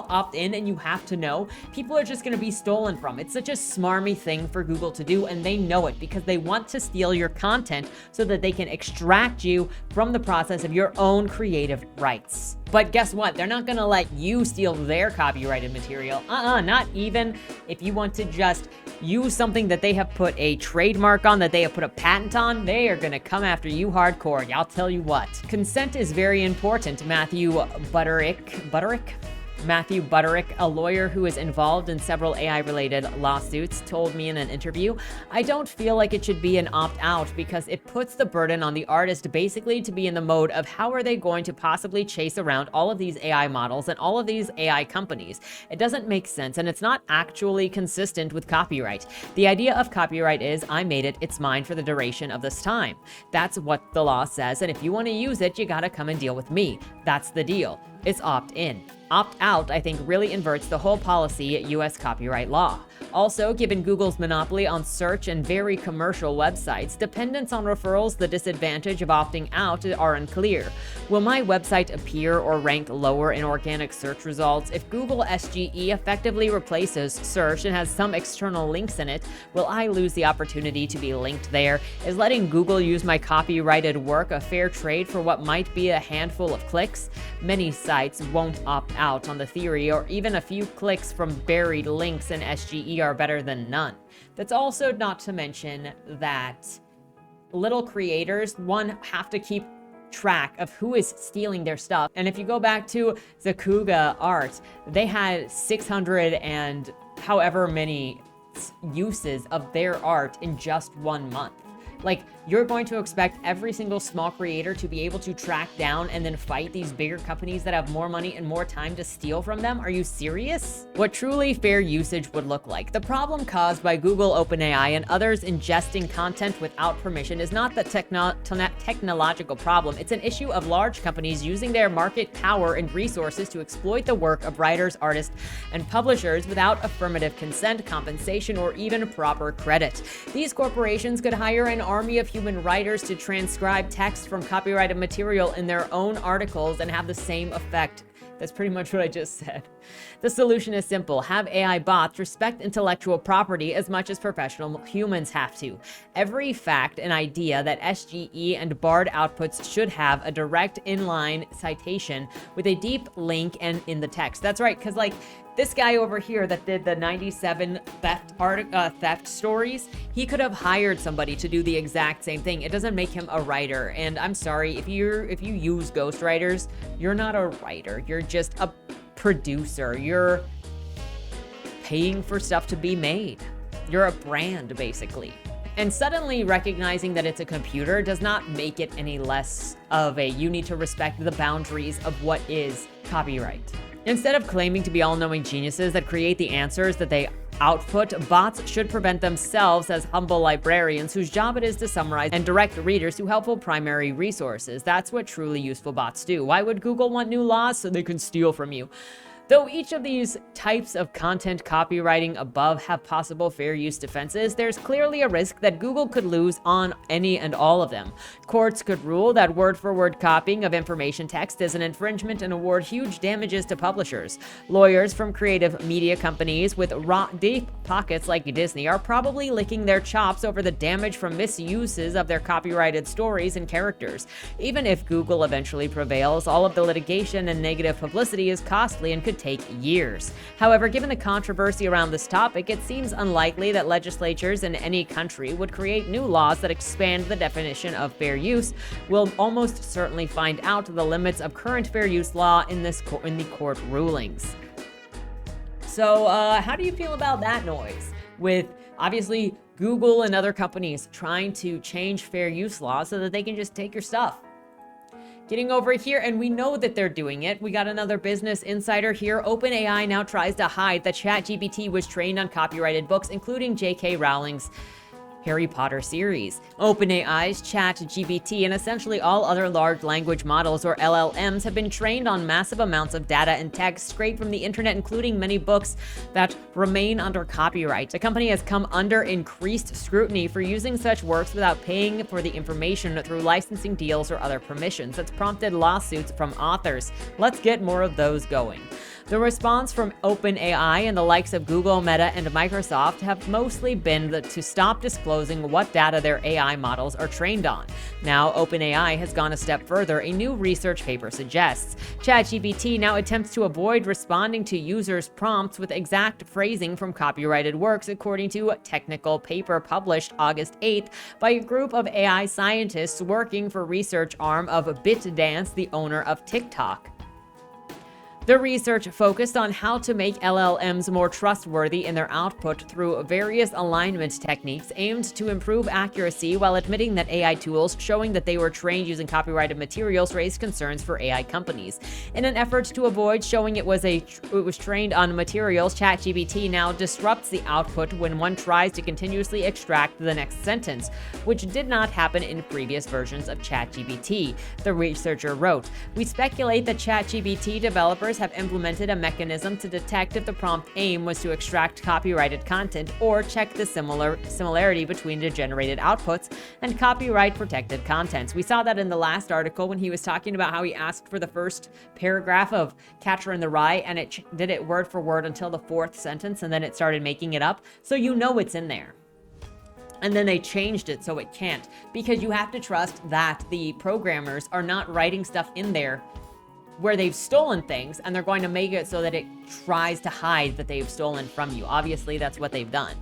opt-in and you have to know, people are just going to be stolen from. It's such a smarmy thing for Google to do, and they know it because they want to steal your content so that they can extract you from the process of your own creative rights. But guess what? They're not going to let you steal their copyrighted material. Not even if you want to just use something that they have put a trademark on, that they have put a patent on, they are going to come after you hardcore. I'll tell you what. Consent is very important. Matthew Butterick, a lawyer who is involved in several AI-related lawsuits, told me in an interview, "I don't feel like it should be an opt-out because it puts the burden on the artist basically to be in the mode of how are they going to possibly chase around all of these AI models and all of these AI companies. It doesn't make sense, and it's not actually consistent with copyright. The idea of copyright is, I made it, it's mine for the duration of this time. That's what the law says, and if you want to use it, you gotta come and deal with me. That's the deal. It's opt-in. Opt-out, I think, really inverts the whole policy at U.S. copyright law. Also, given Google's monopoly on search and very commercial websites, dependence on referrals, the disadvantage of opting out are unclear. Will my website appear or rank lower in organic search results? If Google SGE effectively replaces search and has some external links in it, will I lose the opportunity to be linked there? Is letting Google use my copyrighted work a fair trade for what might be a handful of clicks? Many sites won't opt out on the theory, or even a few clicks from buried links in SGE are better than none. That's also not to mention that little creators, one, have to keep track of who is stealing their stuff. And if you go back to Zakuga Art, they had 600 and however many uses of their art in just 1 month. Like, you're going to expect every single small creator to be able to track down and then fight these bigger companies that have more money and more time to steal from them? Are you serious? What truly fair usage would look like. The problem caused by Google, OpenAI, and others ingesting content without permission is not the technological problem. It's an issue of large companies using their market power and resources to exploit the work of writers, artists, and publishers without affirmative consent, compensation, or even proper credit. These corporations could hire an army of human writers to transcribe text from copyrighted material in their own articles and have the same effect. That's pretty much what I just said. The solution is simple. Have AI bots respect intellectual property as much as professional humans have to. Every fact and idea that SGE and BARD outputs should have a direct inline citation with a deep link and in the text. That's right, because like this guy over here that did the 97 theft stories, he could have hired somebody to do the exact same thing. It doesn't make him a writer. And I'm sorry, if you use ghostwriters, you're not a writer. You're just a producer. You're paying for stuff to be made. You're a brand, basically. And suddenly recognizing that it's a computer does not make it any less of a you need to respect the boundaries of what is copyright. Instead of claiming to be all-knowing geniuses that create the answers that they output, bots should prevent themselves as humble librarians whose job it is to summarize and direct readers to helpful primary resources. That's what truly useful bots do. Why would Google want new laws? So they can steal from you. Though each of these types of content copywriting above have possible fair use defenses, there's clearly a risk that Google could lose on any and all of them. Courts could rule that word-for-word copying of information text is an infringement and award huge damages to publishers. Lawyers from creative media companies with deep pockets like Disney are probably licking their chops over the damage from misuses of their copyrighted stories and characters. Even if Google eventually prevails, all of the litigation and negative publicity is costly and could take years. However, given the controversy around this topic, it seems unlikely that legislatures in any country would create new laws that expand the definition of fair use. We'll almost certainly find out the limits of current fair use law in the court rulings. So, how do you feel about that noise? With obviously Google and other companies trying to change fair use laws so that they can just take your stuff. Getting over here, and we know that they're doing it. We got another business insider here. OpenAI now tries to hide that ChatGPT was trained on copyrighted books, including J.K. Rowling's Harry Potter series. OpenAI's ChatGPT and essentially all other large language models, or LLMs, have been trained on massive amounts of data and text scraped from the internet, including many books that remain under copyright. The company has come under increased scrutiny for using such works without paying for the information through licensing deals or other permissions. That's prompted lawsuits from authors. Let's get more of those going. The response from OpenAI and the likes of Google, Meta, and Microsoft have mostly been to stop disclosing what data their AI models are trained on. Now, OpenAI has gone a step further. A new research paper suggests ChatGPT now attempts to avoid responding to users' prompts with exact phrasing from copyrighted works, according to a technical paper published August 8th by a group of AI scientists working for research arm of BitDance, the owner of TikTok. The research focused on how to make LLMs more trustworthy in their output through various alignment techniques aimed to improve accuracy, while admitting that AI tools showing that they were trained using copyrighted materials raised concerns for AI companies. In an effort to avoid showing it was trained on materials, ChatGPT now disrupts the output when one tries to continuously extract the next sentence, which did not happen in previous versions of ChatGPT, the researcher wrote. We speculate that ChatGPT developers have implemented a mechanism to detect if the prompt aim was to extract copyrighted content or check the similarity between the generated outputs and copyright protected contents. We saw that in the last article when he was talking about how he asked for the first paragraph of Catcher in the Rye, and it did it word for word until the fourth sentence, and then it started making it up. So you know it's in there. And then they changed it so it can't, because you have to trust that the programmers are not writing stuff in there where they've stolen things, and they're going to make it so that it tries to hide that they've stolen from you. Obviously, that's what they've done.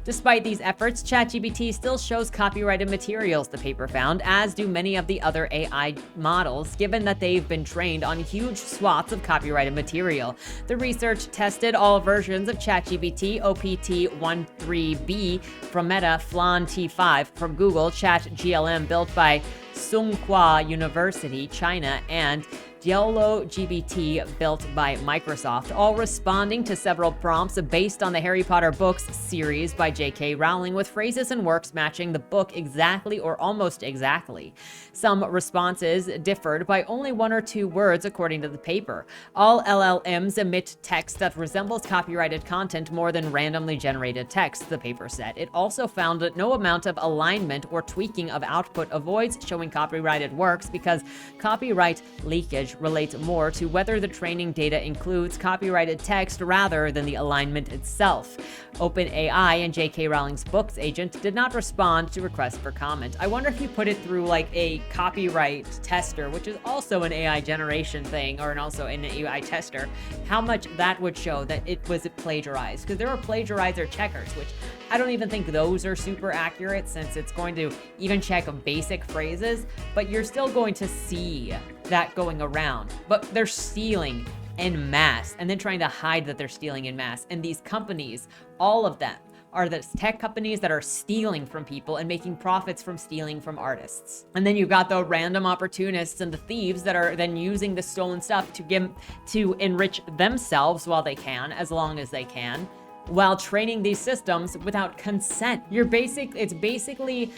Despite these efforts, ChatGPT still shows copyrighted materials, the paper found, as do many of the other AI models, given that they've been trained on huge swaths of copyrighted material. The research tested all versions of ChatGPT, OPT-13B from Meta, Flan T5 from Google, ChatGLM built by Tsinghua University, China, and YOLO-GPT built by Microsoft, all responding to several prompts based on the Harry Potter books series by J.K. Rowling, with phrases and works matching the book exactly or almost exactly. Some responses differed by only one or two words, according to the paper. All LLMs emit text that resembles copyrighted content more than randomly generated text, the paper said. It also found that no amount of alignment or tweaking of output avoids showing copyrighted works, because copyright leakage relates more to whether the training data includes copyrighted text rather than the alignment itself. OpenAI and J.K. Rowling's books agent did not respond to requests for comment. I wonder if you put it through like a copyright tester, which is also an AI generation thing, or also an AI tester, how much that would show that it was plagiarized. Because there are plagiarizer checkers, which I don't even think those are super accurate, since it's going to even check basic phrases, but you're still going to see that going around. But they're stealing en masse and then trying to hide that they're stealing en masse. And these companies, all of them, are the tech companies that are stealing from people and making profits from stealing from artists. And then you've got the random opportunists and the thieves that are then using the stolen stuff to enrich themselves while they can, as long as they can, while training these systems without consent. It's basically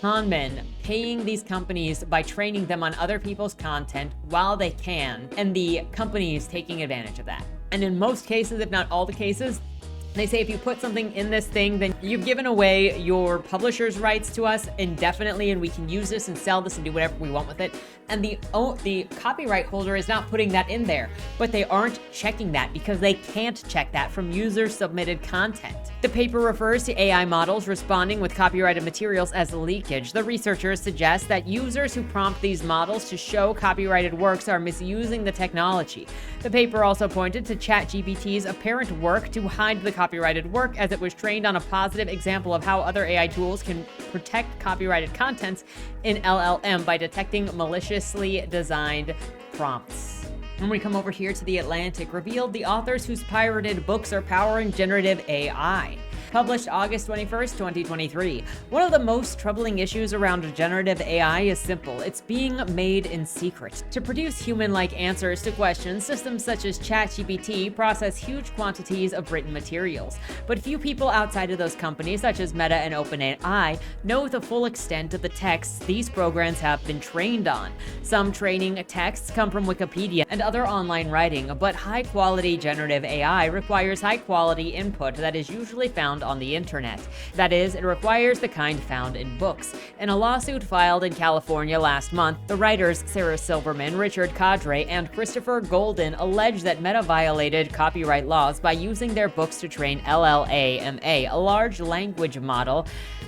con men paying these companies by training them on other people's content while they can, and the companies taking advantage of that. And in most cases, if not all the cases, they say if you put something in this thing, then you've given away your publisher's rights to us indefinitely, and we can use this and sell this and do whatever we want with it. And the copyright holder is not putting that in there, but they aren't checking that because they can't check that from user-submitted content. The paper refers to AI models responding with copyrighted materials as leakage. The researchers suggest that users who prompt these models to show copyrighted works are misusing the technology. The paper also pointed to ChatGPT's apparent work to hide the copyrighted work, as it was trained on a positive example of how other AI tools can protect copyrighted contents in LLM by detecting maliciously designed prompts. When we come over here to The Atlantic, revealed the authors whose pirated books are powering generative AI. published August 21st, 2023. One of the most troubling issues around generative AI is simple. It's being made in secret. To produce human-like answers to questions, systems such as ChatGPT process huge quantities of written materials. But few people outside of those companies, such as Meta and OpenAI, know the full extent of the texts these programs have been trained on. Some training texts come from Wikipedia and other online writing, but high-quality generative AI requires high-quality input that is usually found on the internet. That is, it requires the kind found in books. In a lawsuit filed in California last month, the writers Sarah Silverman, Richard Cadre, and Christopher Golden allege that Meta violated copyright laws by using their books to train LLAMA, a large language model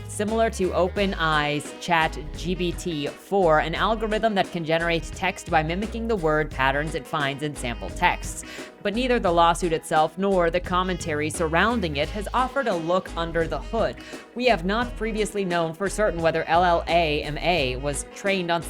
similar to OpenAI's ChatGPT-4, an algorithm that can generate text by mimicking the word patterns it finds in sample texts. But neither the lawsuit itself nor the commentary surrounding it has offered a look under the hood. We have not previously known for certain whether LLAMA was trained on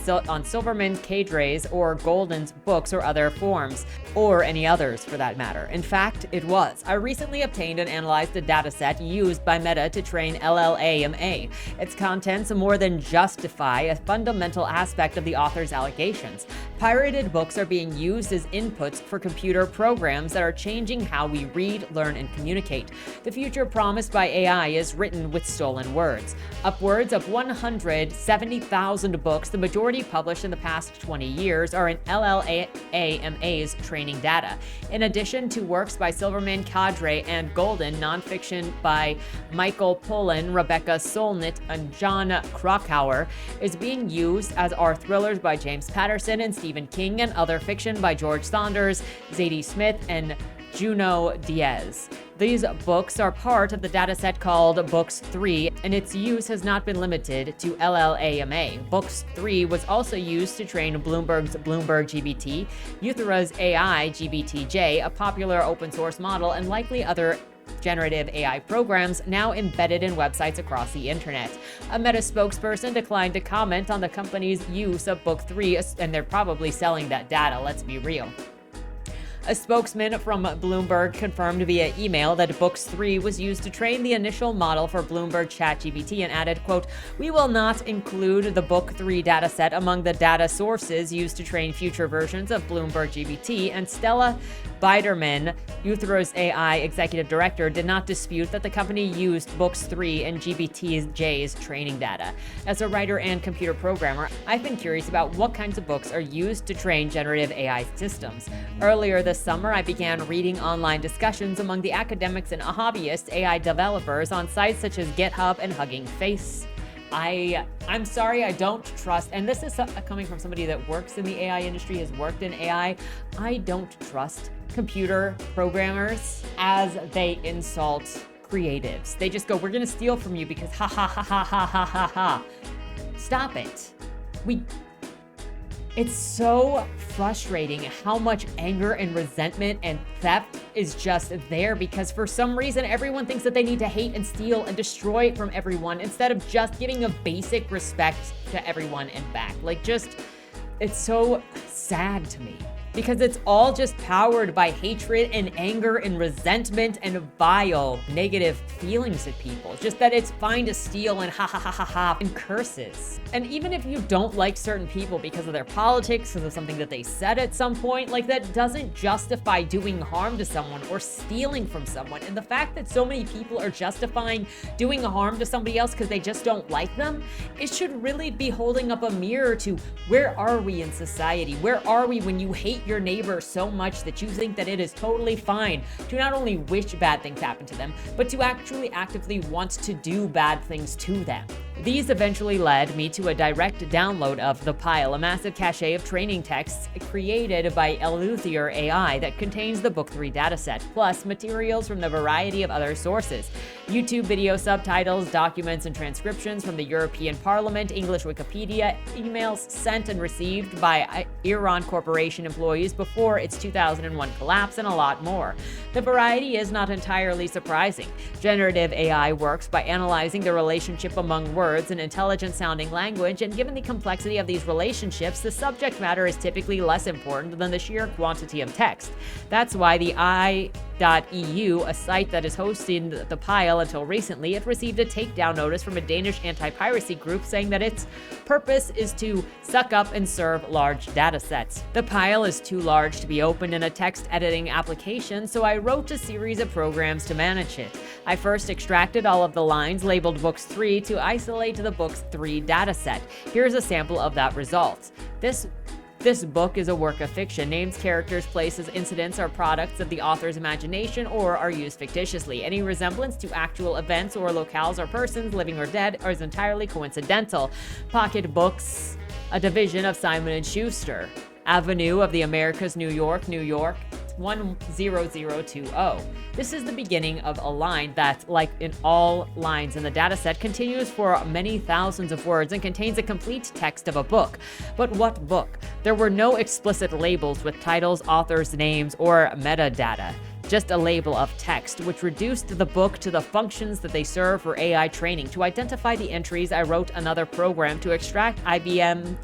Silverman, Cadre's, or Golden's books or other forms, or any others for that matter. In fact, it was. I recently obtained and analyzed a dataset used by Meta to train LLAMA. Its contents more than justify a fundamental aspect of the author's allegations. Pirated books are being used as inputs for computer programs that are changing how we read, learn, and communicate. The future promised by AI is written with stolen words. Upwards of 170,000 books, the majority published in the past 20 years, are in LLAMA's training data. In addition to works by Silverman, Cadre, and Golden, nonfiction by Michael Pollan, Rebecca Solnit, and John Krakauer is being used, as are thrillers by James Patterson and Stephen King, and other fiction by George Saunders, Zadie Smith, and Junot Diaz. These books are part of the dataset called Books 3, and its use has not been limited to LLAMA. Books 3 was also used to train Bloomberg's Bloomberg GBT, Euthera's AI GBTJ, a popular open source model, and likely other generative AI programs now embedded in websites across the internet. A Meta spokesperson declined to comment on the company's use of Book 3, and they're probably selling that data, let's be real. A spokesman from Bloomberg confirmed via email that Books 3 was used to train the initial model for Bloomberg ChatGPT and added, quote, "We will not include the Book 3 dataset among the data sources used to train future versions of Bloomberg GPT," and Stella Biderman, Euthera's AI executive director, did not dispute that the company used Books 3 and GBTJ's training data. As a writer and computer programmer, I've been curious about what kinds of books are used to train generative AI systems. Earlier this summer, I began reading online discussions among the academics and hobbyists AI developers on sites such as GitHub and Hugging Face. I'm sorry, I don't trust, and this is coming from somebody that works in the AI industry, has worked in AI, I don't trust computer programmers as they insult creatives. They just go, "We're gonna steal from you because ha ha ha ha ha ha ha ha." Stop it. It's so frustrating how much anger and resentment and theft is just there, because for some reason everyone thinks that they need to hate and steal and destroy from everyone instead of just giving a basic respect to everyone and back. It's so sad to me, because it's all just powered by hatred and anger and resentment and vile negative feelings at people. Just that it's fine to steal and ha ha ha ha ha and curses. And even if you don't like certain people because of their politics, because of something that they said at some point, that doesn't justify doing harm to someone or stealing from someone. And the fact that so many people are justifying doing harm to somebody else because they just don't like them, it should really be holding up a mirror to where are we in society? Where are we when you hate your neighbor so much that you think that it is totally fine to not only wish bad things happen to them, but to actually actively want to do bad things to them? These eventually led me to a direct download of The Pile, a massive cache of training texts created by Eleuther AI that contains the Book 3 dataset, plus materials from the variety of other sources. YouTube video subtitles, documents, and transcriptions from the European Parliament, English Wikipedia, emails sent and received by Iran Corporation employees before its 2001 collapse, and a lot more. The variety is not entirely surprising. Generative AI works by analyzing the relationship among words in intelligent-sounding language, and given the complexity of these relationships, the subject matter is typically less important than the sheer quantity of text. That's why the Bankrupt.eu, a site that is hosting the pile until recently, it received a takedown notice from a Danish anti-piracy group saying that its purpose is to suck up and serve large data sets. The pile is too large to be opened in a text editing application, so I wrote a series of programs to manage it. I first extracted all of the lines labeled Books 3 to isolate the Books 3 dataset. Here's a sample of that result. This book is a work of fiction. Names, characters, places, incidents are products of the author's imagination or are used fictitiously. Any resemblance to actual events or locales or persons, living or dead, is entirely coincidental. Pocket Books, a division of Simon & Schuster. Avenue of the Americas, New York, New York, 10020. This is the beginning of a line that, like in all lines in the dataset, continues for many thousands of words and contains a complete text of a book. But what book? There were no explicit labels with titles, authors' names, or metadata. Just a label of text, which reduced the book to the functions that they serve for AI training. To identify the entries, I wrote another program to extract ISBNs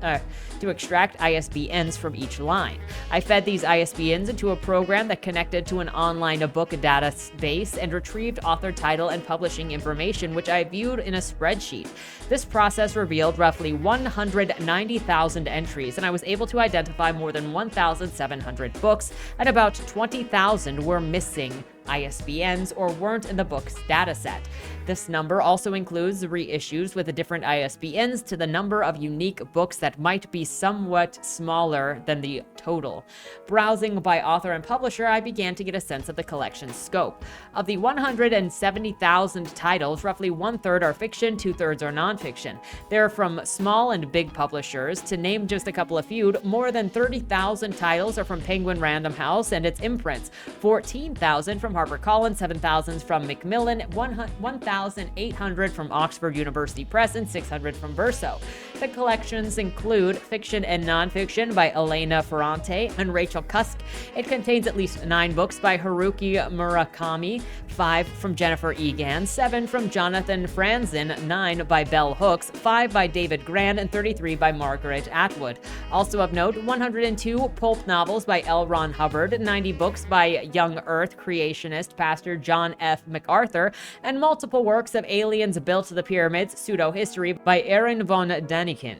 from each line. I fed these ISBNs into a program that connected to an online book database and retrieved author title and publishing information, which I viewed in a spreadsheet. This process revealed roughly 190,000 entries, and I was able to identify more than 1,700 books, and about 20,000 were missing ISBNs or weren't in the book's dataset. This number also includes reissues with the different ISBNs to the number of unique books that might be somewhat smaller than the total. Browsing by author and publisher, I began to get a sense of the collection's scope. Of the 170,000 titles, roughly 1/3 are fiction, 2/3 are nonfiction. They're from small and big publishers. To name just a couple of few, more than 30,000 titles are from Penguin Random House and its imprints, 14,000 from HarperCollins, 7,000 from Macmillan, 1,800 from Oxford University Press, and 600 from Verso. The collections include fiction and nonfiction by Elena Ferrante and Rachel Cusk. It contains at least 9 books by Haruki Murakami, 5 from Jennifer Egan, 7 from Jonathan Franzen, 9 by Bell Hooks, 5 by David Grand, and 33 by Margaret Atwood. Also of note, 102 pulp novels by L. Ron Hubbard, 90 books by Young Earth creationist Pastor John F. MacArthur, and multiple works of aliens built the pyramids, pseudo-history by Aaron von Daniken.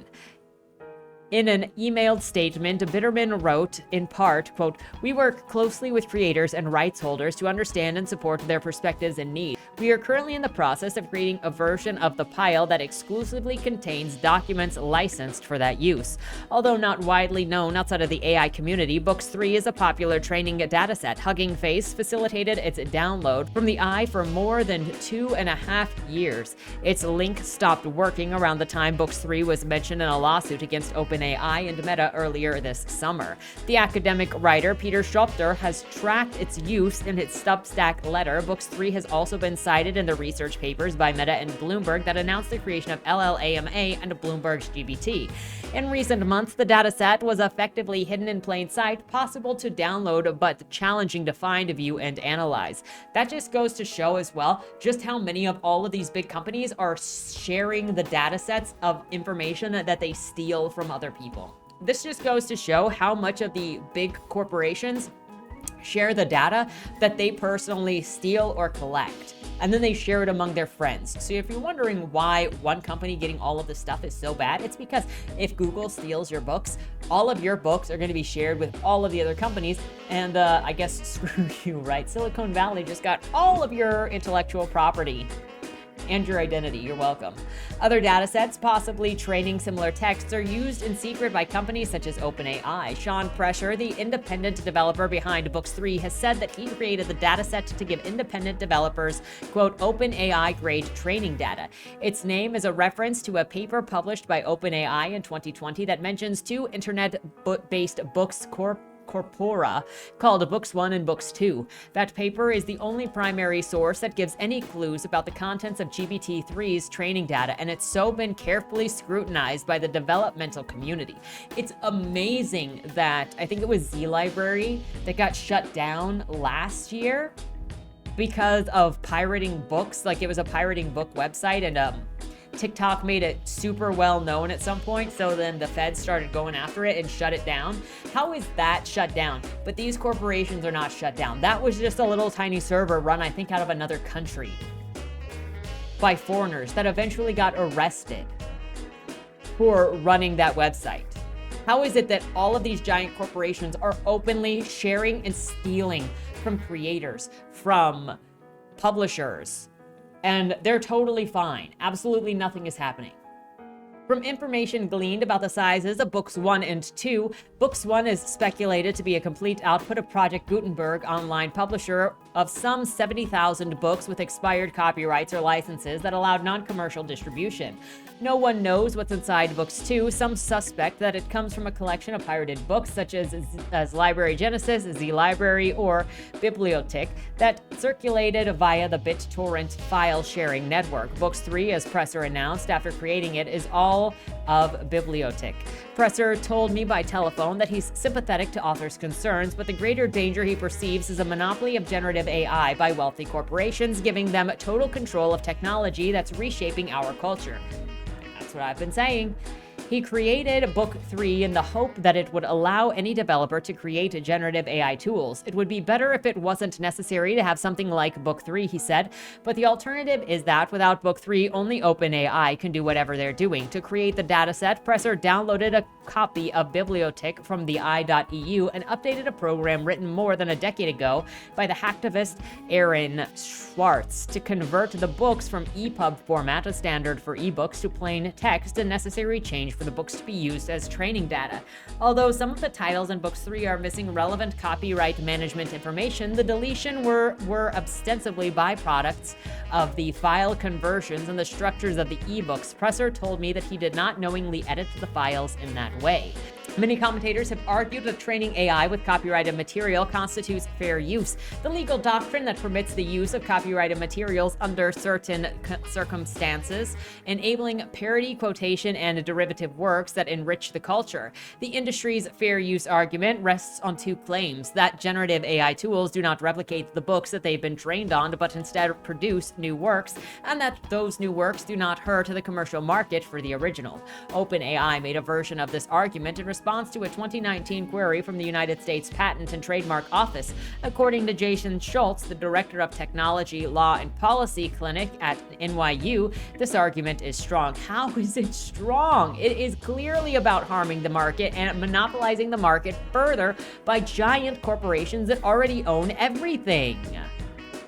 In an emailed statement, Bitterman wrote, in part, quote, "We work closely with creators and rights holders to understand and support their perspectives and needs. We are currently in the process of creating a version of the pile that exclusively contains documents licensed for that use. Although not widely known outside of the AI community, Books 3 is a popular training dataset. Hugging Face facilitated its download from the eye for more than 2.5 years. Its link stopped working around the time Books 3 was mentioned in a lawsuit against OpenAI and Meta earlier this summer. The academic writer Peter Schopter has tracked its use in its Substack letter. Books 3 has also been cited in the research papers by Meta and Bloomberg that announced the creation of LLAMA and Bloomberg's GPT. In recent months, the dataset was effectively hidden in plain sight, possible to download but challenging to find, view, and analyze. That just goes to show as well just how many of all of these big companies are sharing the datasets of information that they steal from other people. This just goes to show how much of the big corporations share the data that they personally steal or collect, and then they share it among their friends. So if you're wondering why one company getting all of this stuff is so bad, it's because if Google steals your books, all of your books are going to be shared with all of the other companies, and I guess screw you, right? Silicon Valley just got all of your intellectual property and your identity. You're welcome. Other datasets, possibly training similar texts, are used in secret by companies such as OpenAI. Sean Prescher, the independent developer behind Books 3, has said that he created the dataset to give independent developers, quote, OpenAI-grade training data. Its name is a reference to a paper published by OpenAI in 2020 that mentions 2 internet-based books corpora called Books 1 and Books 2. That paper is the only primary source that gives any clues about the contents of GPT-3's training data, and it's so been carefully scrutinized by the developmental community. It's amazing that I think it was Z Library that got shut down last year because of pirating books. Like, it was a pirating book website, and TikTok made it super well known at some point, so then the feds started going after it and shut it down. How is that shut down? But these corporations are not shut down. That was just a little tiny server run, I think, out of another country by foreigners that eventually got arrested for running that website. How is it that all of these giant corporations are openly sharing and stealing from creators, from publishers, and they're totally fine? Absolutely nothing is happening. From information gleaned about the sizes of books 1 and 2, books 1 is speculated to be a complete output of Project Gutenberg, online publisher of some 70,000 books with expired copyrights or licenses that allowed non-commercial distribution. No one knows what's inside books 2. Some suspect that it comes from a collection of pirated books such as Library Genesis, Z Library, or Bibliothek that circulated via the BitTorrent file sharing network. Books 3, as Presser announced after creating it, is all of Bibliothek. Presser told me by telephone that he's sympathetic to authors' concerns, but the greater danger he perceives is a monopoly of generative AI by wealthy corporations, giving them total control of technology that's reshaping our culture. That's what I've been saying. He created Book 3 in the hope that it would allow any developer to create generative AI tools. It would be better if it wasn't necessary to have something like Book 3, he said, but the alternative is that without Book 3, only OpenAI can do whatever they're doing. To create the dataset, Presser downloaded a copy of Bibliothek from the i.eu and updated a program written more than a decade ago by the hacktivist Aaron Schwartz to convert the books from EPUB format, a standard for ebooks, to plain text, a necessary change for the books to be used as training data. Although some of the titles in Books 3 are missing relevant copyright management information, the deletion were ostensibly byproducts of the file conversions and the structures of the ebooks. Presser told me that he did not knowingly edit the files in that way. Many commentators have argued that training AI with copyrighted material constitutes fair use, the legal doctrine that permits the use of copyrighted materials under certain circumstances, enabling parody, quotation, and derivative works that enrich the culture. The industry's fair use argument rests on two claims: that generative AI tools do not replicate the books that they've been trained on, but instead produce new works, and that those new works do not hurt the commercial market for the original. OpenAI made a version of this argument in response to a 2019 query from the United States Patent and Trademark Office. According to Jason Schultz, the director of Technology, Law, and Policy Clinic at NYU, this argument is strong. How is it strong? It is clearly about harming the market and monopolizing the market further by giant corporations that already own everything.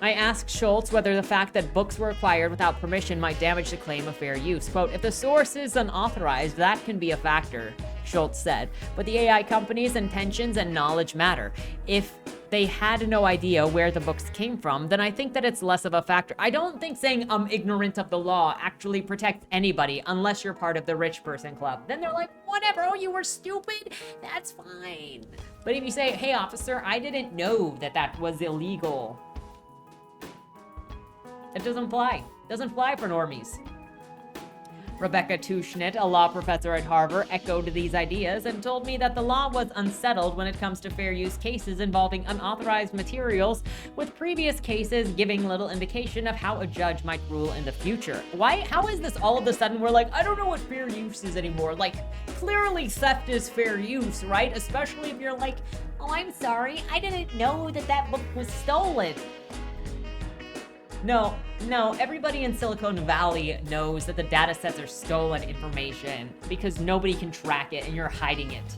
I asked Schultz whether the fact that books were acquired without permission might damage the claim of fair use. Quote, "If the source is unauthorized, that can be a factor," Schultz said. "But the AI company's intentions and knowledge matter. If they had no idea where the books came from, then I think that it's less of a factor." I don't think saying I'm ignorant of the law actually protects anybody unless you're part of the rich person club. Then they're like, whatever, oh, you were stupid? That's fine. But if you say, hey, officer, I didn't know that that was illegal, it doesn't fly. It doesn't fly for normies. Rebecca Tushnet, a law professor at Harvard, echoed these ideas and told me that the law was unsettled when it comes to fair use cases involving unauthorized materials, with previous cases giving little indication of how a judge might rule in the future. How is this all of a sudden we're like, I don't know what fair use is anymore? Like, clearly theft is fair use, right? Especially if you're like, oh, I'm sorry, I didn't know that that book was stolen. No, everybody in Silicon Valley knows that the data sets are stolen information because nobody can track it and you're hiding it.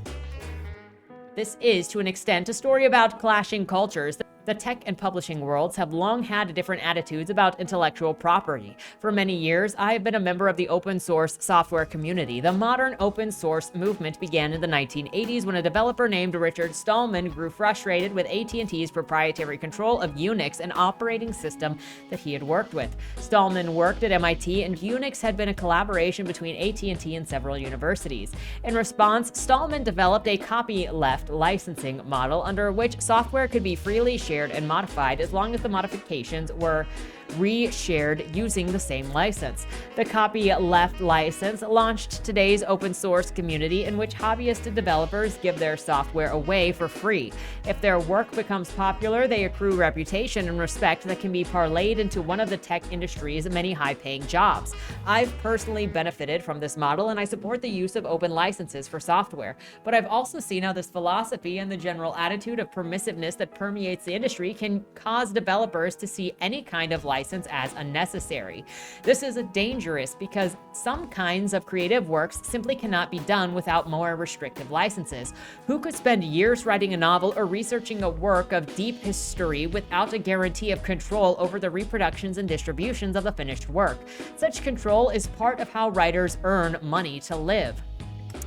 This is, to an extent, a story about clashing cultures. The tech and publishing worlds have long had different attitudes about intellectual property. For many years, I have been a member of the open source software community. The modern open source movement began in the 1980s when a developer named Richard Stallman grew frustrated with AT&T's proprietary control of Unix, an operating system that he had worked with. Stallman worked at MIT, and Unix had been a collaboration between AT&T and several universities. In response, Stallman developed a copyleft licensing model under which software could be freely shared and modified as long as the modifications were reshared using the same license. The copyleft license launched today's open source community in which hobbyist developers give their software away for free. If their work becomes popular, they accrue reputation and respect that can be parlayed into one of the tech industry's many high-paying jobs. I've personally benefited from this model, and I support the use of open licenses for software. But I've also seen how this philosophy and the general attitude of permissiveness that permeates the industry can cause developers to see any kind of license as unnecessary. This is dangerous because some kinds of creative works simply cannot be done without more restrictive licenses. Who could spend years writing a novel or researching a work of deep history without a guarantee of control over the reproductions and distributions of the finished work? Such control is part of how writers earn money to live.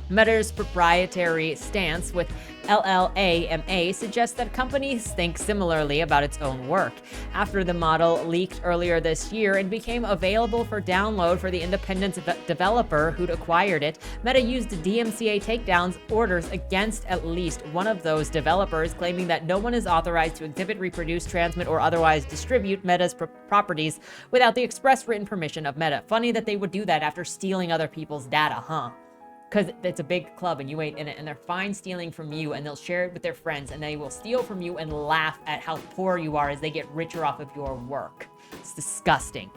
Meta's proprietary stance with LLAMA suggests that companies think similarly about its own work. After the model leaked earlier this year and became available for download for the independent developer who'd acquired it, Meta used DMCA takedowns orders against at least one of those developers, claiming that no one is authorized to exhibit, reproduce, transmit, or otherwise distribute Meta's properties without the express written permission of Meta. Funny that they would do that after stealing other people's data, huh? Because it's a big club and you ain't in it, and they're fine stealing from you, and they'll share it with their friends, and they will steal from you and laugh at how poor you are as they get richer off of your work. It's disgusting.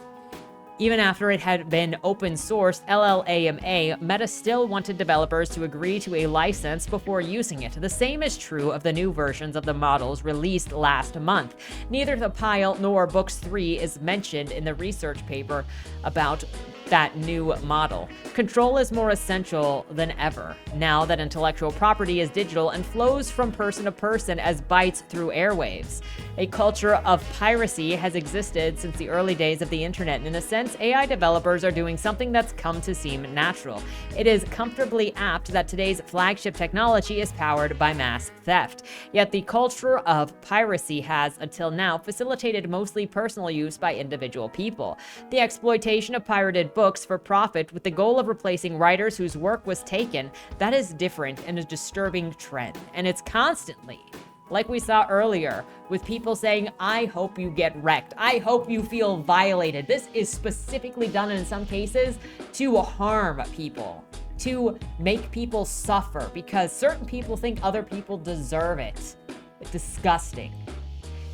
Even after it had been open sourced, LLAMA, Meta still wanted developers to agree to a license before using it. The same is true of the new versions of the models released last month. Neither the Pile nor Books 3 is mentioned in the research paper about that new model. Control is more essential than ever, now that intellectual property is digital and flows from person to person as bytes through airwaves. A culture of piracy has existed since the early days of the internet, and in a sense, AI developers are doing something that's come to seem natural. It is comfortably apt that today's flagship technology is powered by mass theft. Yet the culture of piracy has, until now, facilitated mostly personal use by individual people. The exploitation of pirated books for profit with the goal of replacing writers whose work was taken, that is different and a disturbing trend. And it's constantly, like we saw earlier, with people saying, I hope you get wrecked. I hope you feel violated. This is specifically done in some cases to harm people, to make people suffer because certain people think other people deserve it. It's disgusting.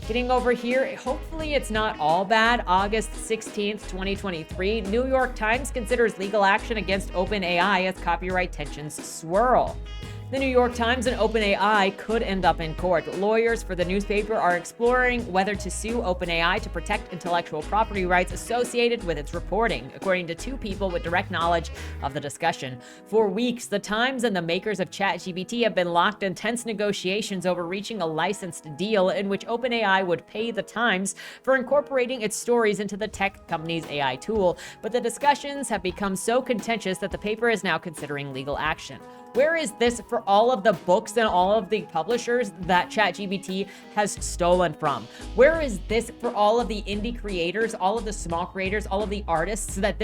Getting over here, hopefully it's not all bad. August 16th, 2023, New York Times considers legal action against OpenAI as copyright tensions swirl. The New York Times and OpenAI could end up in court. Lawyers for the newspaper are exploring whether to sue OpenAI to protect intellectual property rights associated with its reporting, according to two people with direct knowledge of the discussion. For weeks, the Times and the makers of ChatGPT have been locked in tense negotiations over reaching a licensed deal in which OpenAI would pay the Times for incorporating its stories into the tech company's AI tool. But the discussions have become so contentious that the paper is now considering legal action. Where is this for all of the books and all of the publishers that ChatGPT has stolen from? Where is this for all of the indie creators, all of the small creators, all of the artists that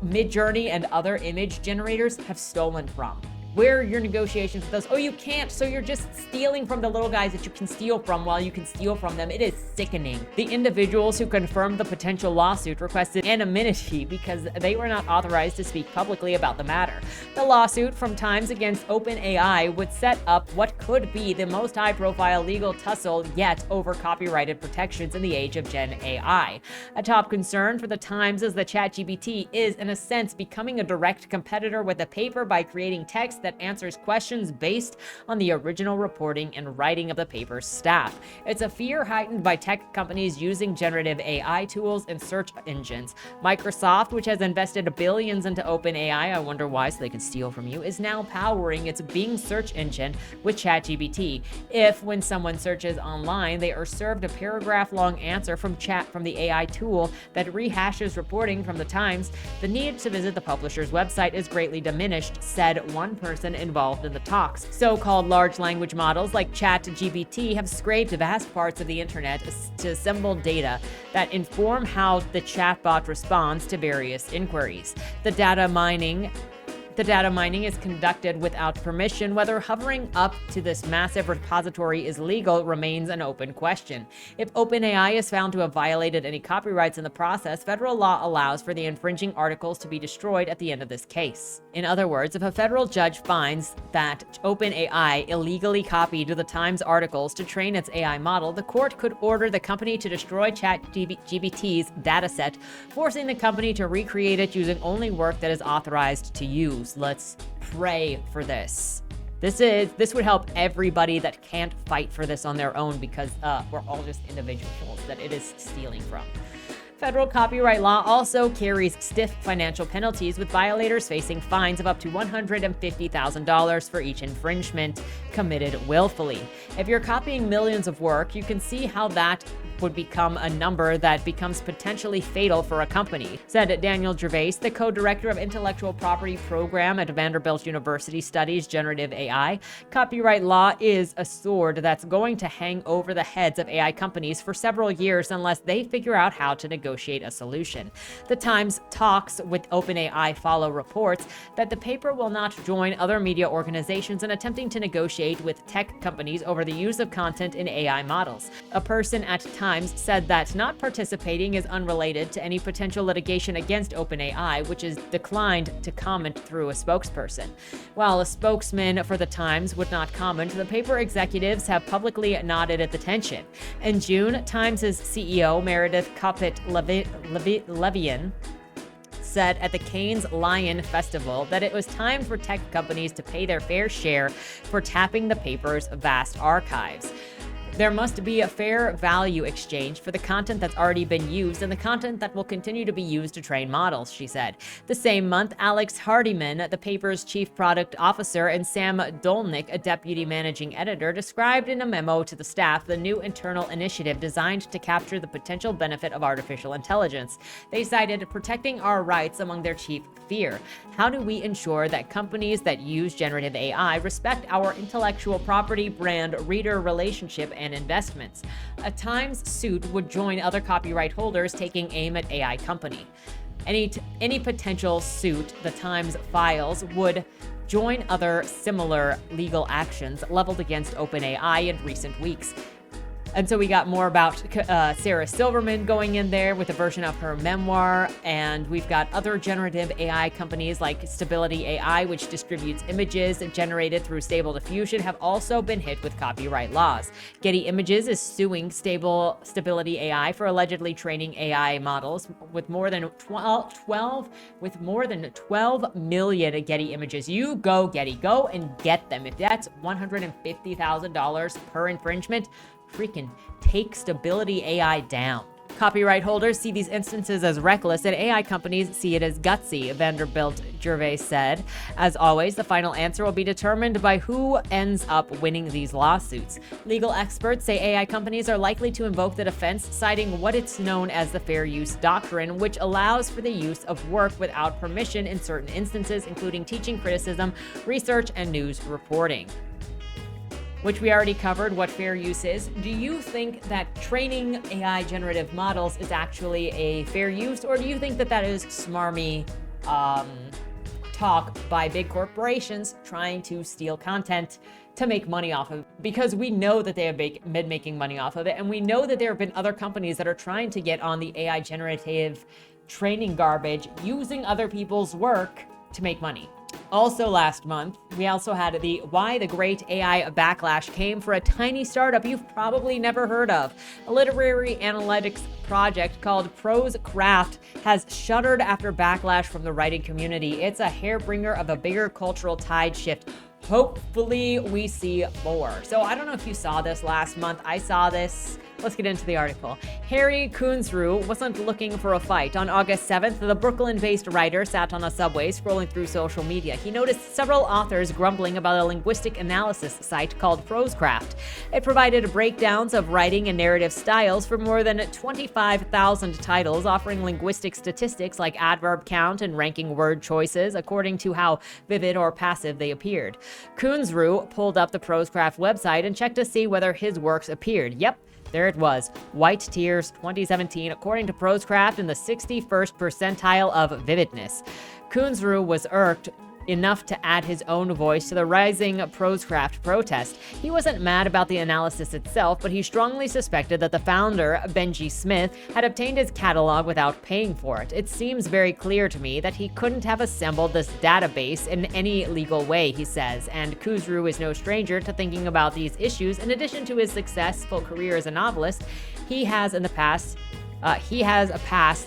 Midjourney and other image generators have stolen from? Where are your negotiations with those? Oh, you can't, so you're just stealing from the little guys that you can steal from while you can steal from them. It is sickening. The individuals who confirmed the potential lawsuit requested anonymity because they were not authorized to speak publicly about the matter. The lawsuit from Times against OpenAI would set up what could be the most high-profile legal tussle yet over copyrighted protections in the age of GenAI. A top concern for the Times is that ChatGPT is, in a sense, becoming a direct competitor with the paper by creating text that answers questions based on the original reporting and writing of the paper's staff. It's a fear heightened by tech companies using generative AI tools and search engines. Microsoft, which has invested billions into OpenAI, I wonder why, so they can steal from you, is now powering its Bing search engine with ChatGPT. If, when someone searches online, they are served a paragraph-long answer from the AI tool that rehashes reporting from the Times, the need to visit the publisher's website is greatly diminished, said one person involved in the talks. So-called large language models like ChatGPT have scraped vast parts of the internet to assemble data that inform how the chatbot responds to various inquiries. The The data mining is conducted without permission. Whether hovering up to this massive repository is legal remains an open question. If OpenAI is found to have violated any copyrights in the process, federal law allows for the infringing articles to be destroyed at the end of this case. In other words, if a federal judge finds that OpenAI illegally copied the Times articles to train its AI model, the court could order the company to destroy ChatGPT's dataset, forcing the company to recreate it using only work that is authorized to use. Let's pray for this. This would help everybody that can't fight for this on their own, because we're all just individuals that it is stealing from. Federal copyright law also carries stiff financial penalties, with violators facing fines of up to $150,000 for each infringement committed willfully. If you're copying millions of work, you can see how that would become a number that becomes potentially fatal for a company, said Daniel Gervais, the co-director of intellectual property program at Vanderbilt University studies generative AI. Copyright law is a sword that's going to hang over the heads of AI companies for several years unless they figure out how to negotiate a solution. The Times talks with OpenAI follow reports that the paper will not join other media organizations in attempting to negotiate with tech companies over the use of content in AI models. A person at Times said that not participating is unrelated to any potential litigation against OpenAI, which is declined to comment through a spokesperson. While a spokesman for the Times would not comment, the paper executives have publicly nodded at the tension. In June, Times' CEO Meredith Kopit Levien said at the Cannes Lion Festival that it was time for tech companies to pay their fair share for tapping the paper's vast archives. There must be a fair value exchange for the content that's already been used and the content that will continue to be used to train models, she said. The same month, Alex Hardiman, the paper's chief product officer, and Sam Dolnick, a deputy managing editor, described in a memo to the staff the new internal initiative designed to capture the potential benefit of artificial intelligence. They cited protecting our rights among their chief fear. How do we ensure that companies that use generative AI respect our intellectual property, brand, reader relationship, and investments? A Times suit would join other copyright holders taking aim at AI company. Any potential suit the Times files would join other similar legal actions leveled against OpenAI in recent weeks. And so we got more about Sarah Silverman going in there with a version of her memoir. And we've got other generative AI companies like Stability AI, which distributes images generated through Stable Diffusion, have also been hit with copyright laws. Getty Images is suing Stability AI for allegedly training AI models with more than 12 million Getty images. You go, Getty, go and get them. If that's $150,000 per infringement, freaking take Stability AI down. Copyright holders see these instances as reckless, and AI companies see it as gutsy, Vanderbilt Gervais said. As always, the final answer will be determined by who ends up winning these lawsuits. Legal experts say AI companies are likely to invoke the defense, citing what it's known as the fair use doctrine, which allows for the use of work without permission in certain instances, including teaching, criticism, research, and news reporting. Which we already covered what fair use is. Do you think that training AI generative models is actually a fair use, or do you think that that is smarmy talk by big corporations trying to steal content to make money off of it? Because we know that they have been making money off of it, and we know that there have been other companies that are trying to get on the AI generative training garbage using other people's work to make money. Also last month, we also had why the great AI backlash came for a tiny startup you've probably never heard of. A literary analytics project called ProseCraft has shuttered after backlash from the writing community. It's a hairbringer of a bigger cultural tide shift. Hopefully we see more. So I don't know if you saw this last month. I saw this. Let's get into the article. Harry Kunzru wasn't looking for a fight. On August 7th, the Brooklyn-based writer sat on a subway scrolling through social media. He noticed several authors grumbling about a linguistic analysis site called ProseCraft. It provided breakdowns of writing and narrative styles for more than 25,000 titles, offering linguistic statistics like adverb count and ranking word choices according to how vivid or passive they appeared. Kunzru pulled up the ProseCraft website and checked to see whether his works appeared. Yep. There it was, White Tears 2017, according to ProseCraft, in the 61st percentile of vividness. Kunzru was irked enough to add his own voice to the rising Proscraft protest. He wasn't mad about the analysis itself, but he strongly suspected that the founder, Benji Smith, had obtained his catalog without paying for it. It seems very clear to me that he couldn't have assembled this database in any legal way, he says, and Khosrow is no stranger to thinking about these issues. In addition to his successful career as a novelist, he has a past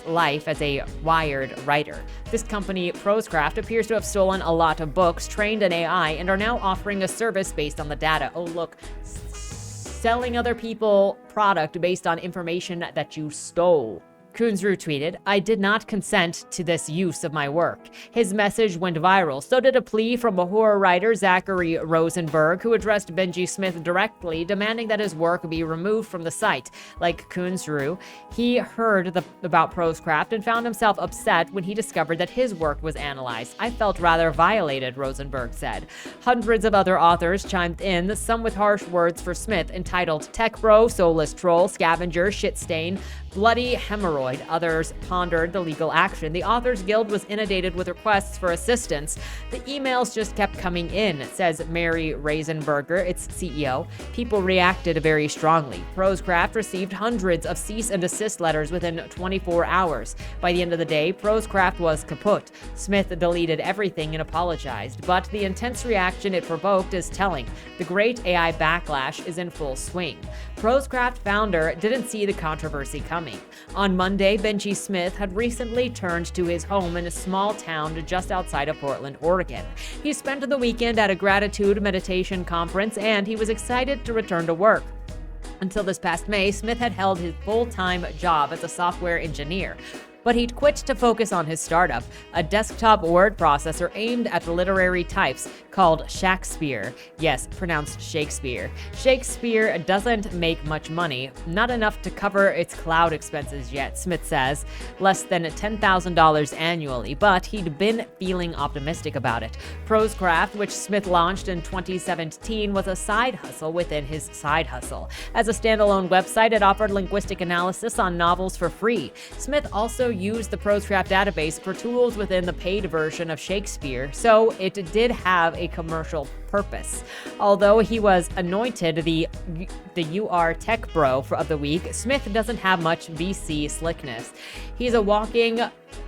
life as a Wired writer. This company, Proscraft, appears to have stolen a lot of books, trained an AI, and are now offering a service based on the data. Oh, look, selling other people product based on information that you stole. Khosrow tweeted, "I did not consent to this use of my work." His message went viral. So did a plea from a horror writer, Zachary Rosenberg, who addressed Benji Smith directly, demanding that his work be removed from the site. Like Khosrow, he heard about Proscraft and found himself upset when he discovered that his work was analyzed. "I felt rather violated," Rosenberg said. Hundreds of other authors chimed in, some with harsh words for Smith, entitled Tech Bro, Soulless Troll, Scavenger, Shit Stain, Bloody Hemorrhoid. Others pondered the legal action. The Authors Guild was inundated with requests for assistance. "The emails just kept coming in," says Mary Reisenberger, its CEO. "People reacted very strongly. Proscraft received hundreds of cease and desist letters within 24 hours. By the end of the day, Proscraft was kaput. Smith deleted everything and apologized, but the intense reaction it provoked is telling. The great AI backlash is in full swing." Proscraft founder didn't see the controversy coming. On Monday, Benji Smith had recently turned to his home in a small town just outside of Portland, Oregon. He spent the weekend at a gratitude meditation conference, and he was excited to return to work. Until this past May, Smith had held his full-time job as a software engineer. But he'd quit to focus on his startup, a desktop word processor aimed at literary types called Shakespeare. Yes, pronounced Shakespeare. Shakespeare doesn't make much money, not enough to cover its cloud expenses yet, Smith says, less than $10,000 annually, but he'd been feeling optimistic about it. Proscraft, which Smith launched in 2017, was a side hustle within his side hustle. As a standalone website, it offered linguistic analysis on novels for free. Smith also used the Proscraft database for tools within the paid version of Shakespeare, so it did have a commercial purpose. Although he was anointed the UR Tech Bro of the week, Smith doesn't have much VC slickness. He's a walking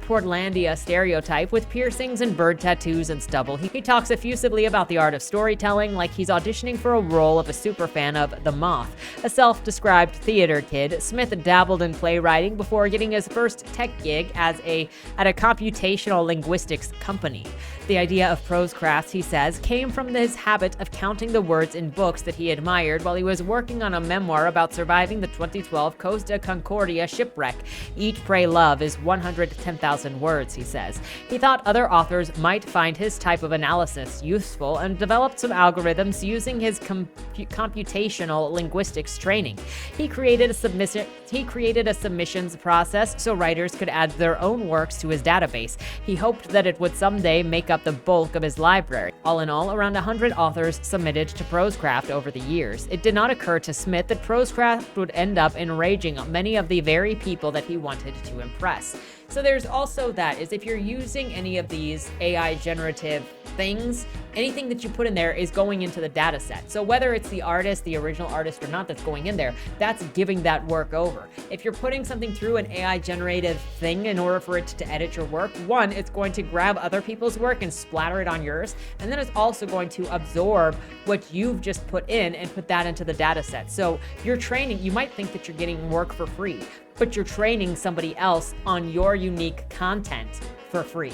Portlandia stereotype with piercings and bird tattoos and stubble. He talks effusively about the art of storytelling like he's auditioning for a role of a superfan of The Moth. A self-described theater kid, Smith dabbled in playwriting before getting his first tech gig at a computational linguistics company. The idea of Proscraft, he says, came from his habit of counting the words in books that he admired while he was working on a memoir about surviving the 2012 Costa Concordia shipwreck. Eat, Pray, Love is 110,000 words, he says. He thought other authors might find his type of analysis useful and developed some algorithms using his computational linguistics training. He created a submissions process so writers could add their own works to his database. He hoped that it would someday make up the bulk of his library. All in all, around 100 authors submitted to Proscraft over the years. It did not occur to Smith that Proscraft would end up enraging many of the very people that he wanted to impress. So there's also that, is if you're using any of these AI generative things, anything that you put in there is going into the data set. So whether it's the artist, the original artist or not that's going in there, that's giving that work over. If you're putting something through an AI generative thing in order for it to edit your work, one, it's going to grab other people's work and splatter it on yours. And then it's also going to absorb what you've just put in and put that into the data set. So you're training, you might think that you're getting work for free, but you're training somebody else on your unique content for free.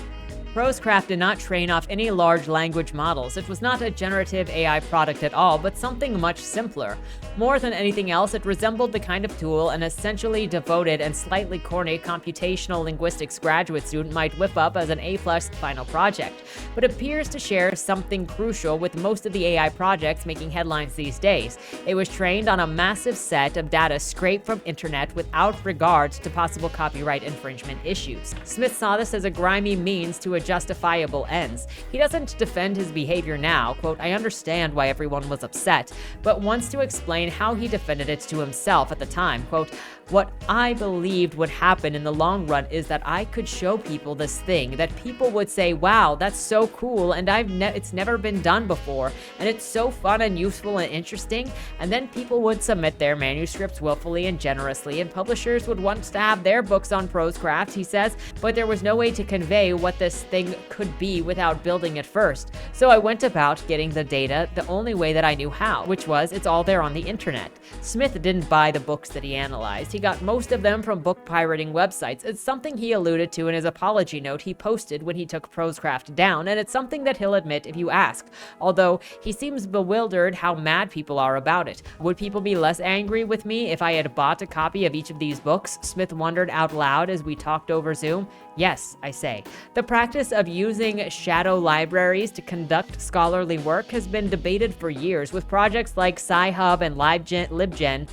Proscraft did not train off any large language models. It was not a generative AI product at all, but something much simpler. More than anything else, it resembled the kind of tool an essentially devoted and slightly corny computational linguistics graduate student might whip up as an A+ final project, but appears to share something crucial with most of the AI projects making headlines these days. It was trained on a massive set of data scraped from internet without regard to possible copyright infringement issues. Smith saw this as a grimy means to a justifiable ends. He doesn't defend his behavior now, quote, "I understand why everyone was upset," but wants to explain how he defended it to himself at the time, quote, What I believed would happen in the long run is that I could show people this thing that people would say, wow, that's so cool, and it's never been done before, and it's so fun and useful and interesting, and then people would submit their manuscripts willfully and generously, and publishers would want to have their books on Proscraft, he says, but there was no way to convey what this thing could be without building it first. So I went about getting the data the only way that I knew how, which was it's all there on the internet. Smith didn't buy the books that he analyzed. He got most of them from book pirating websites. It's something he alluded to in his apology note he posted when he took Proscraft down, and it's something that he'll admit if you ask, although he seems bewildered how mad people are about it. Would people be less angry with me if I had bought a copy of each of these books? Smith wondered out loud as we talked over Zoom. Yes, I say. The practice of using shadow libraries to conduct scholarly work has been debated for years, with projects like Sci-Hub and LibGen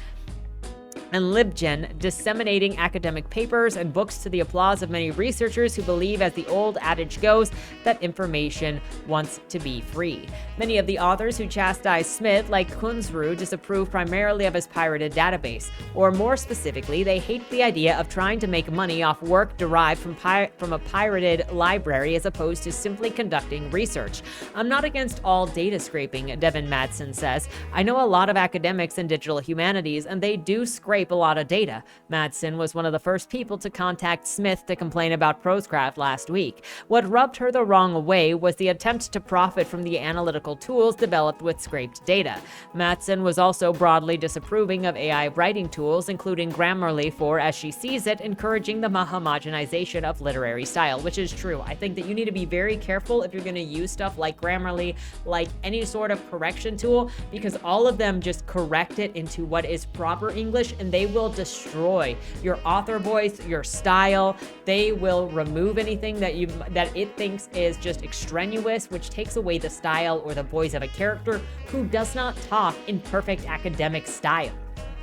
disseminating academic papers and books to the applause of many researchers who believe, as the old adage goes, that information wants to be free. Many of the authors who chastise Smith, like Kunzru, disapprove primarily of his pirated database, or more specifically, they hate the idea of trying to make money off work derived from a pirated library as opposed to simply conducting research. I'm not against all data scraping, Devin Madsen says. I know a lot of academics in digital humanities, and they do scrape a lot of data. Madsen was one of the first people to contact Smith to complain about Proscraft last week. What rubbed her the wrong way was the attempt to profit from the analytical tools developed with scraped data. Madsen was also broadly disapproving of AI writing tools, including Grammarly, for, as she sees it, encouraging the homogenization of literary style, which is true. I think that you need to be very careful if you're going to use stuff like Grammarly, like any sort of correction tool, because all of them just correct it into what is proper English, and they will destroy your author voice, your style. They will remove anything that it thinks is just extraneous, which takes away the style or the voice of a character who does not talk in perfect academic style.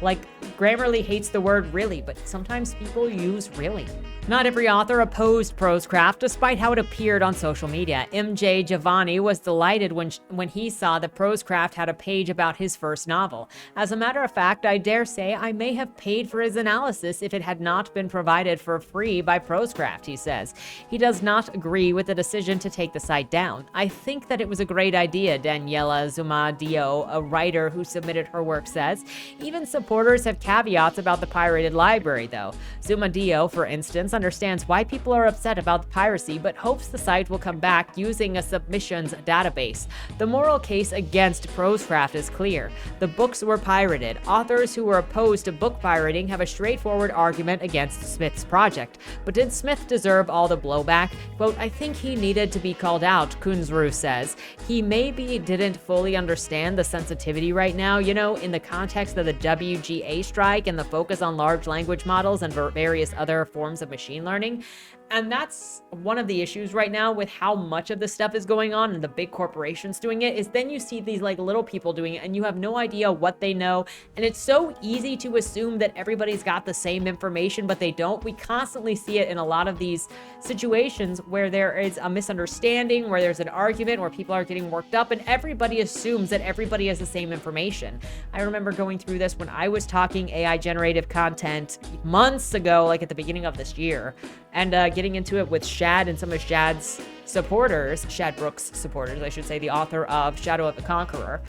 Like, Grammarly hates the word really, but sometimes people use really. Not every author opposed Proscraft, despite how it appeared on social media. MJ Giovanni was delighted when he saw that Proscraft had a page about his first novel. As a matter of fact, I dare say I may have paid for his analysis if it had not been provided for free by Proscraft, he says. He does not agree with the decision to take the site down. I think that it was a great idea, Daniela Zumadio, a writer who submitted her work, says. Even supporters have caveats about the pirated library, though. Zumadio, for instance, understands why people are upset about the piracy, but hopes the site will come back using a submissions database. The moral case against Proscraft is clear. The books were pirated. Authors who were opposed to book pirating have a straightforward argument against Smith's project. But did Smith deserve all the blowback? Quote, I think he needed to be called out, Kunzru says. He maybe didn't fully understand the sensitivity right now, in the context of the WGA strike and the focus on large language models and various other forms of machine learning. And that's one of the issues right now with how much of this stuff is going on and the big corporations doing it, is then you see these like little people doing it and you have no idea what they know. And it's so easy to assume that everybody's got the same information, but they don't. We constantly see it in a lot of these situations where there is a misunderstanding, where there's an argument, where people are getting worked up, and everybody assumes that everybody has the same information. I remember going through this when I was talking AI generative content months ago, like at the beginning of this year, and getting into it with Shad and some of Shad's supporters, Shad Brooks' supporters, I should say, the author of Shadow of the Conqueror.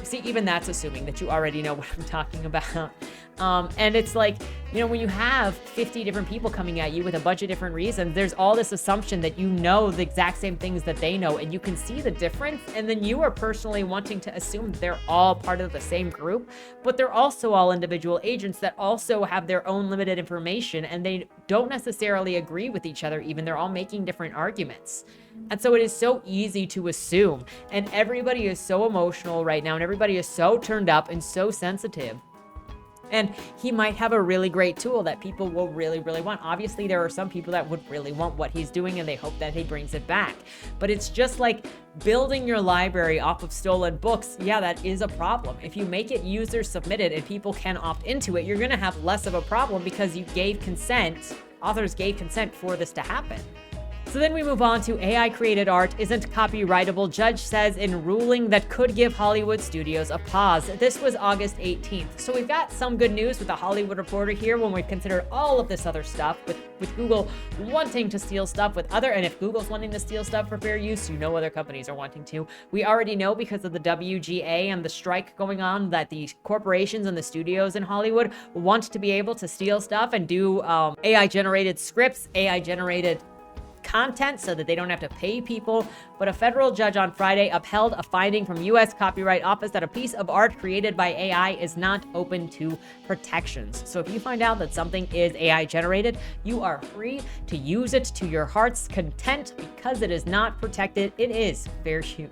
See, even that's assuming that you already know what I'm talking about. And it's like, when you have 50 different people coming at you with a bunch of different reasons, there's all this assumption that you know the exact same things that they know, and you can see the difference, and then you are personally wanting to assume that they're all part of the same group, but they're also all individual agents that also have their own limited information, and they don't necessarily agree with each other even. They're all making different arguments. And so it is so easy to assume, and everybody is so emotional right now, and everybody is so turned up and so sensitive. And he might have a really great tool that people will really, really want. Obviously, there are some people that would really want what he's doing and they hope that he brings it back. But it's just like building your library off of stolen books. Yeah, that is a problem. If you make it user submitted and people can opt into it, you're going to have less of a problem because you gave consent. Authors gave consent for this to happen. So then we move on to AI created art isn't copyrightable, judge says in ruling that could give Hollywood studios a pause. This was August 18th. So we've got some good news with the Hollywood Reporter here when we consider all of this other stuff with Google wanting to steal stuff and if Google's wanting to steal stuff for fair use, you know other companies are wanting to. We already know because of the WGA and the strike going on that the corporations and the studios in Hollywood want to be able to steal stuff and do AI generated scripts, AI generated content so that they don't have to pay people. But a federal judge on Friday upheld a finding from U.S. Copyright Office that a piece of art created by AI is not open to protections. So if you find out that something is AI generated, you are free to use it to your heart's content because it is not protected. It is fair use.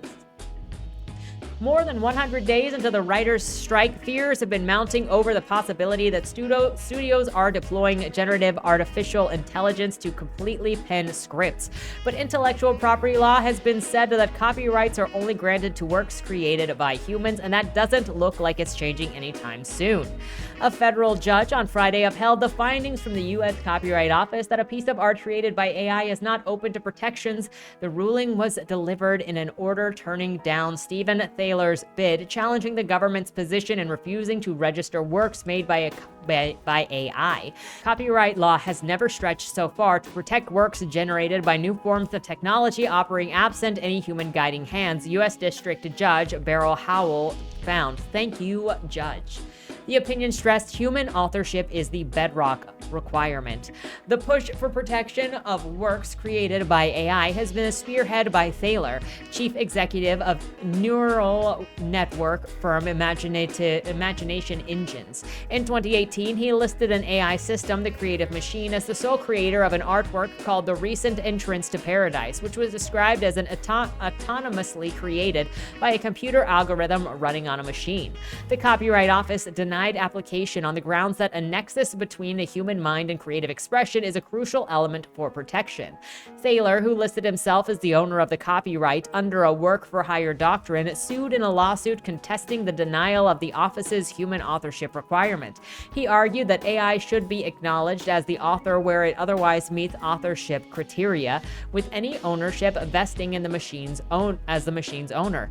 More than 100 days into the writers' strike, fears have been mounting over the possibility that studios are deploying generative artificial intelligence to completely pen scripts. But intellectual property law has been said that copyrights are only granted to works created by humans, and that doesn't look like it's changing anytime soon. A federal judge on Friday upheld the findings from the U.S. Copyright Office that a piece of art created by AI is not open to protections. The ruling was delivered in an order turning down Stephen Thaler's bid, challenging the government's position and refusing to register works made by AI. Copyright law has never stretched so far to protect works generated by new forms of technology operating absent any human guiding hands, U.S. District Judge Beryl Howell found. Thank you, Judge. The opinion stressed human authorship is the bedrock requirement. The push for protection of works created by AI has been spearheaded by Thaler, chief executive of neural network firm Imagination Engines. In 2018, he listed an AI system, the Creative Machine, as the sole creator of an artwork called The Recent Entrance to Paradise, which was described as an autonomously created by a computer algorithm running on a machine. The Copyright Office denied application on the grounds that a nexus between the human mind and creative expression is a crucial element for protection. Thaler, who listed himself as the owner of the copyright under a work-for-hire doctrine, sued in a lawsuit contesting the denial of the office's human authorship requirement. He argued that AI should be acknowledged as the author where it otherwise meets authorship criteria, with any ownership vesting in the machine's owner.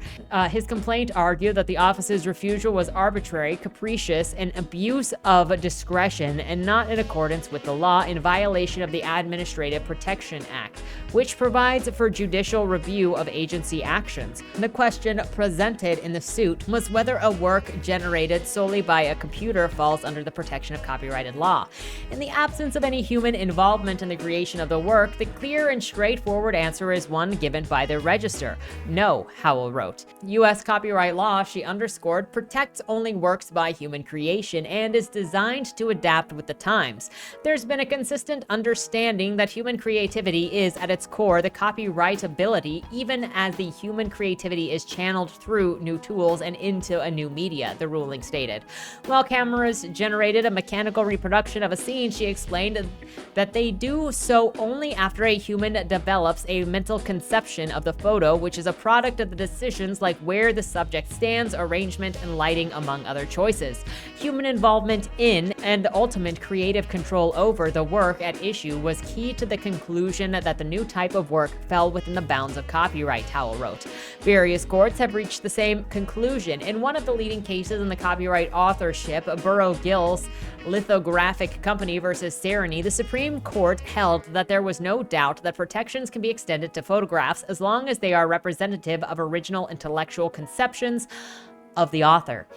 His complaint argued that the office's refusal was arbitrary, capricious, and abuse of discretion, and not in accordance with the law, in violation of the Administrative Protection Act, which provides for judicial review of agency actions. The question presented in the suit was whether a work generated solely by a computer falls under the protection of copyrighted law. In the absence of any human involvement in the creation of the work, the clear and straightforward answer is one given by the register. No, Howell wrote. U.S. copyright law, she underscored, protects only works by human creation and is designed to adapt with the times. There's been a consistent understanding that human creativity is, at its core, the copyrightability, even as the human creativity is channeled through new tools and into a new media, the ruling stated. While cameras generated a mechanical reproduction of a scene, she explained that they do so only after a human develops a mental conception of the photo, which is a product of the decisions like where the subject stands, arrangement, and lighting, among other choices. Human involvement in and ultimate creative control over the work at issue was key to the conclusion that the new type of work fell within the bounds of copyright, Howell wrote. Various courts have reached the same conclusion. In one of the leading cases in the copyright authorship, Burrow Gill's Lithographic Company versus Sereny, the Supreme Court held that there was no doubt that protections can be extended to photographs as long as they are representative of original intellectual conceptions of the author.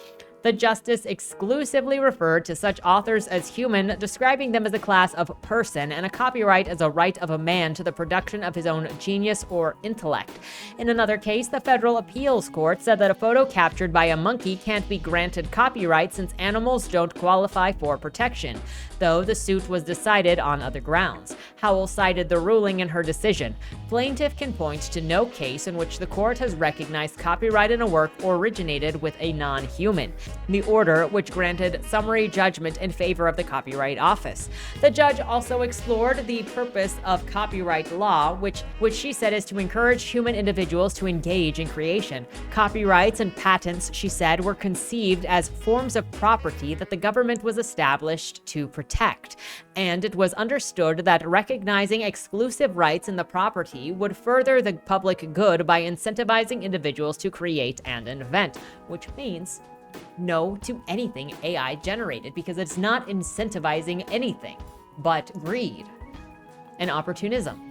The justice exclusively referred to such authors as human, describing them as a class of person, and a copyright as a right of a man to the production of his own genius or intellect. In another case, the Federal Appeals Court said that a photo captured by a monkey can't be granted copyright since animals don't qualify for protection, though the suit was decided on other grounds. Howell cited the ruling in her decision. Plaintiff can point to no case in which the court has recognized copyright in a work originated with a non-human. the order, which granted summary judgment in favor of the Copyright Office. The judge also explored the purpose of copyright law, which she said is to encourage human individuals to engage in creation. Copyrights and patents, she said, were conceived as forms of property that the government was established to protect, and it was understood that recognizing exclusive rights in the property would further the public good by incentivizing individuals to create and invent, which means no to anything AI generated, because it's not incentivizing anything but greed and opportunism.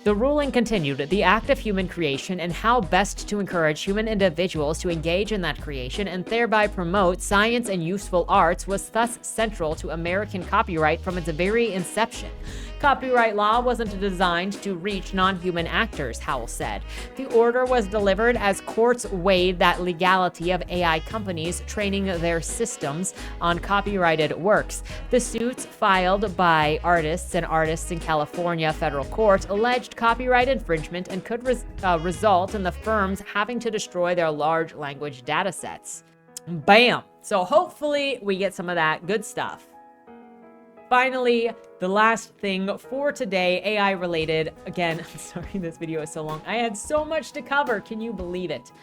The ruling continued, the act of human creation and how best to encourage human individuals to engage in that creation and thereby promote science and useful arts was thus central to American copyright from its very inception. Copyright law wasn't designed to reach non-human actors, Howell said. The order was delivered as courts weighed that legality of AI companies training their systems on copyrighted works. The suits filed by artists in California federal court alleged copyright infringement and could result in the firms having to destroy their large language data sets. Bam! So hopefully we get some of that good stuff. Finally, the last thing for today, AI related. Again, I'm sorry this video is so long. I had so much to cover. Can you believe it?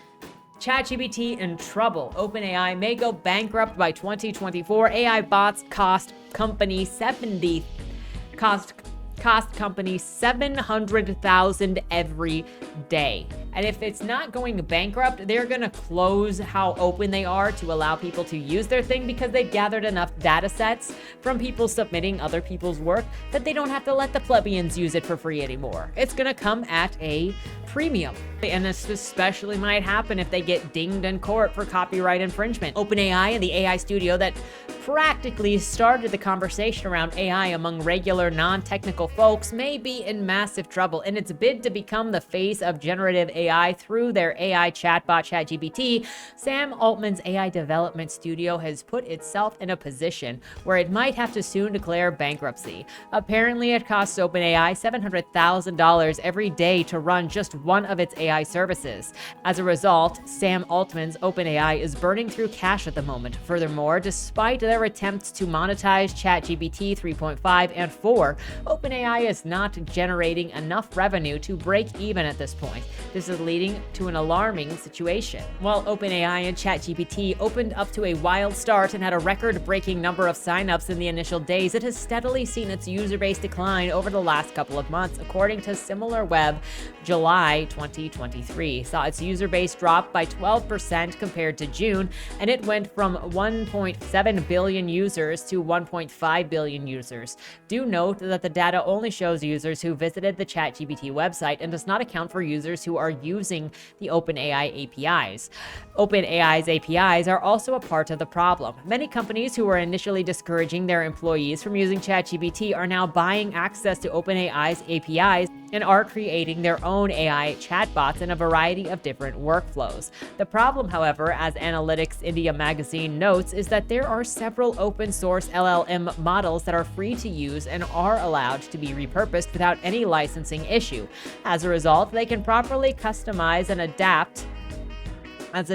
ChatGPT in trouble. OpenAI may go bankrupt by 2024. AI bots cost company $700,000 every day. And if it's not going bankrupt, they're going to close how open they are to allow people to use their thing, because they've gathered enough data sets from people submitting other people's work that they don't have to let the plebeians use it for free anymore. It's going to come at a premium. And this especially might happen if they get dinged in court for copyright infringement. OpenAI and the AI studio that practically started the conversation around AI among regular non-technical folks may be in massive trouble in its bid to become the face of generative AI through their AI chatbot ChatGPT. Sam Altman's AI development studio has put itself in a position where it might have to soon declare bankruptcy. Apparently, it costs OpenAI $700,000 every day to run just one of its AI services. As a result, Sam Altman's OpenAI is burning through cash at the moment. Furthermore, despite their attempts to monetize ChatGPT 3.5 and 4, OpenAI is not generating enough revenue to break even at this point. This is leading to an alarming situation. While OpenAI and ChatGPT opened up to a wild start and had a record-breaking number of signups in the initial days, it has steadily seen its user base decline over the last couple of months. According to SimilarWeb, July 2023 saw its user base drop by 12% compared to June, and it went from 1.7 billion users to 1.5 billion users. Do note that the data only shows users who visited the ChatGPT website and does not account for users who are using the OpenAI APIs. OpenAI's APIs are also a part of the problem. Many companies who were initially discouraging their employees from using ChatGPT are now buying access to OpenAI's APIs and are creating their own AI chatbots in a variety of different workflows. The problem, however, as Analytics India magazine notes, is that there are several open source LLM models that are free to use and are allowed to be repurposed without any licensing issue. As a result, they can properly customize and adapt As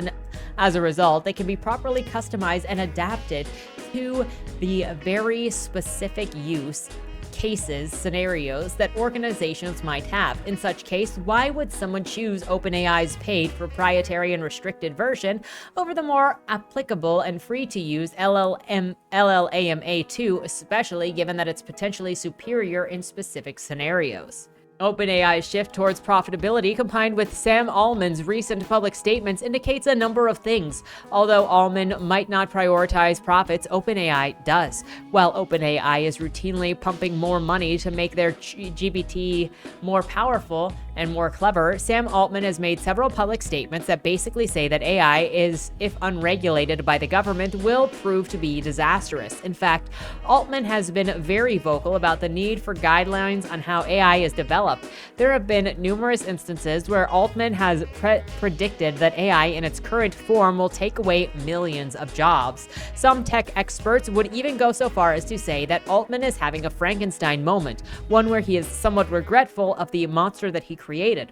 a result, they can be properly customized and adapted to the very specific use cases, scenarios that organizations might have. In such case, why would someone choose OpenAI's paid, proprietary, and restricted version over the more applicable and free-to-use LLAMA2, especially given that it's potentially superior in specific scenarios? OpenAI's shift towards profitability, combined with Sam Altman's recent public statements, indicates a number of things. Although Altman might not prioritize profits, OpenAI does. While OpenAI is routinely pumping more money to make their GPT more powerful and more clever, Sam Altman has made several public statements that basically say that AI is, if unregulated by the government, will prove to be disastrous. In fact, Altman has been very vocal about the need for guidelines on how AI is developed. There have been numerous instances where Altman has predicted that AI in its current form will take away millions of jobs. Some tech experts would even go so far as to say that Altman is having a Frankenstein moment, one where he is somewhat regretful of the monster that he created.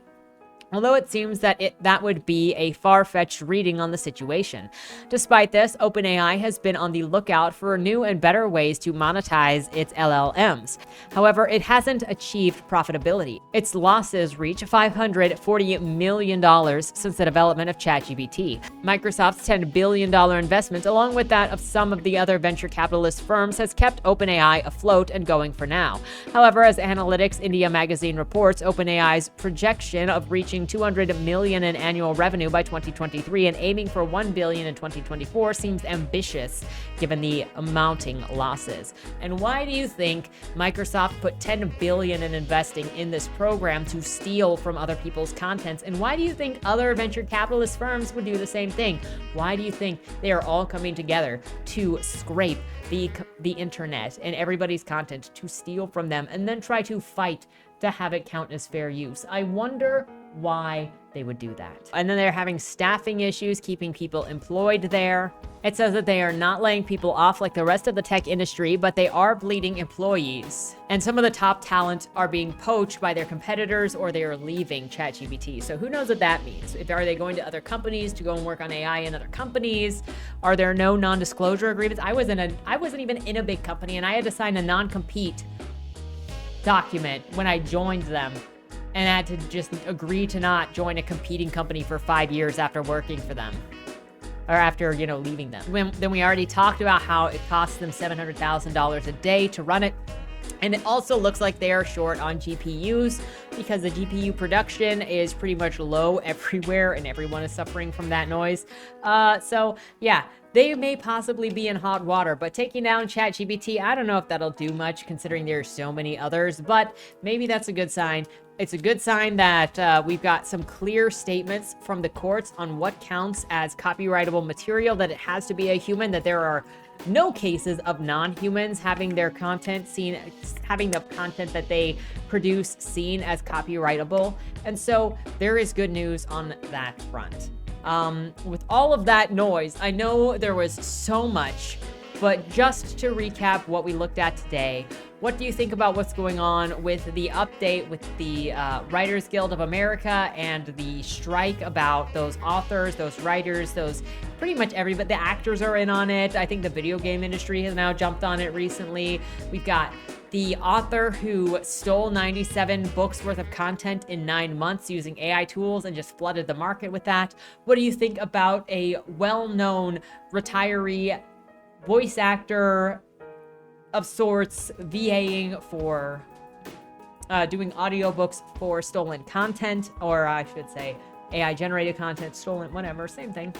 although it seems that that would be a far-fetched reading on the situation. Despite this, OpenAI has been on the lookout for new and better ways to monetize its LLMs. However, it hasn't achieved profitability. Its losses reach $540 million since the development of ChatGPT. Microsoft's $10 billion investment, along with that of some of the other venture capitalist firms, has kept OpenAI afloat and going for now. However, as Analytics India magazine reports, OpenAI's projection of reaching $200 million in annual revenue by 2023 and aiming for $1 billion in 2024 seems ambitious given the mounting losses. And why do you think Microsoft put $10 billion in investing in this program to steal from other people's contents? And why do you think other venture capitalist firms would do the same thing? Why do you think they are all coming together to scrape the internet and everybody's content to steal from them and then try to fight to have it count as fair use? I wonder why they would do that. And then they're having staffing issues, keeping people employed there. It says that they are not laying people off like the rest of the tech industry, but they are bleeding employees. And some of the top talent are being poached by their competitors or they are leaving ChatGPT. So who knows what that means? Are they going to other companies to go and work on AI in other companies? Are there no non-disclosure agreements? I wasn't even in a big company and I had to sign a non-compete document when I joined them. And I had to just agree to not join a competing company for 5 years after working for them. Or after, leaving them. Then we already talked about how it costs them $700,000 a day to run it. And it also looks like they are short on GPUs because the GPU production is pretty much low everywhere and everyone is suffering from that noise. So yeah, they may possibly be in hot water, but taking down ChatGPT, I don't know if that'll do much considering there's so many others, but maybe that's a good sign. It's a good sign that we've got some clear statements from the courts on what counts as copyrightable material, that it has to be a human, that there are no cases of non-humans having their content having the content that they produce seen as copyrightable. And so there is good news on that front. With all of that noise, I know there was so much, but just to recap what we looked at today, what do you think about what's going on with the update with the Writers Guild of America and the strike about those authors, those writers, those pretty much everybody, the actors are in on it. I think the video game industry has now jumped on it recently. We've got the author who stole 97 books worth of content in 9 months using AI tools and just flooded the market with that. What do you think about a well-known retiree voice actor of sorts VAing for doing audiobooks for stolen content, or I should say AI generated content, stolen, whatever, same thing.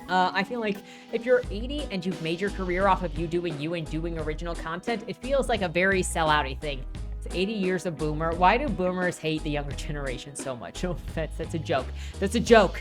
I feel like if you're 80 and you've made your career off of you and doing original content, it feels like a very sellouty thing. It's 80 years of boomer. Why do boomers hate the younger generation so much? Oh, that's a joke. That's a joke.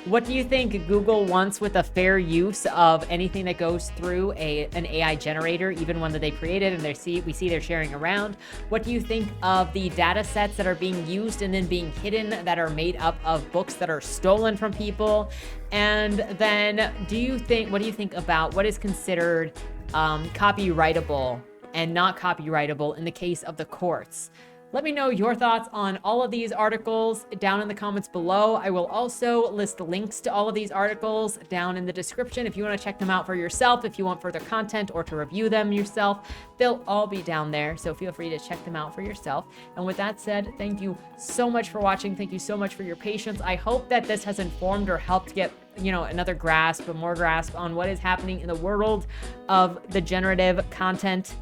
What do you think Google wants with a fair use of anything that goes through an AI generator, even one that they created and we see they're sharing around? What do you think of the data sets that are being used and then being hidden that are made up of books that are stolen from people? And then what do you think about what is considered copyrightable and not copyrightable in the case of the courts? Let me know your thoughts on all of these articles down in the comments below. I will also list the links to all of these articles down in the description if you want to check them out for yourself, if you want further content or to review them yourself. They'll all be down there, so feel free to check them out for yourself. And with that said, thank you so much for watching. Thank you so much for your patience. I hope that this has informed or helped get another grasp, more grasp on what is happening in the world of the generative content,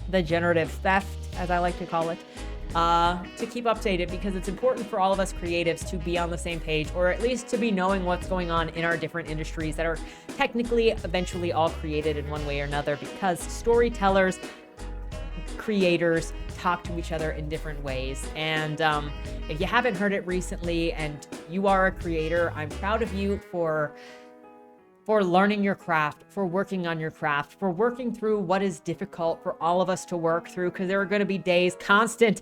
the generative theft, as I like to call it, to keep updated, because it's important for all of us creatives to be on the same page, or at least to be knowing what's going on in our different industries that are technically eventually all created in one way or another, because storytellers, creators talk to each other in different ways. And if you haven't heard it recently and you are a creator, I'm proud of you for learning your craft, for working on your craft, for working through what is difficult for all of us to work through, because there are going to be days, constant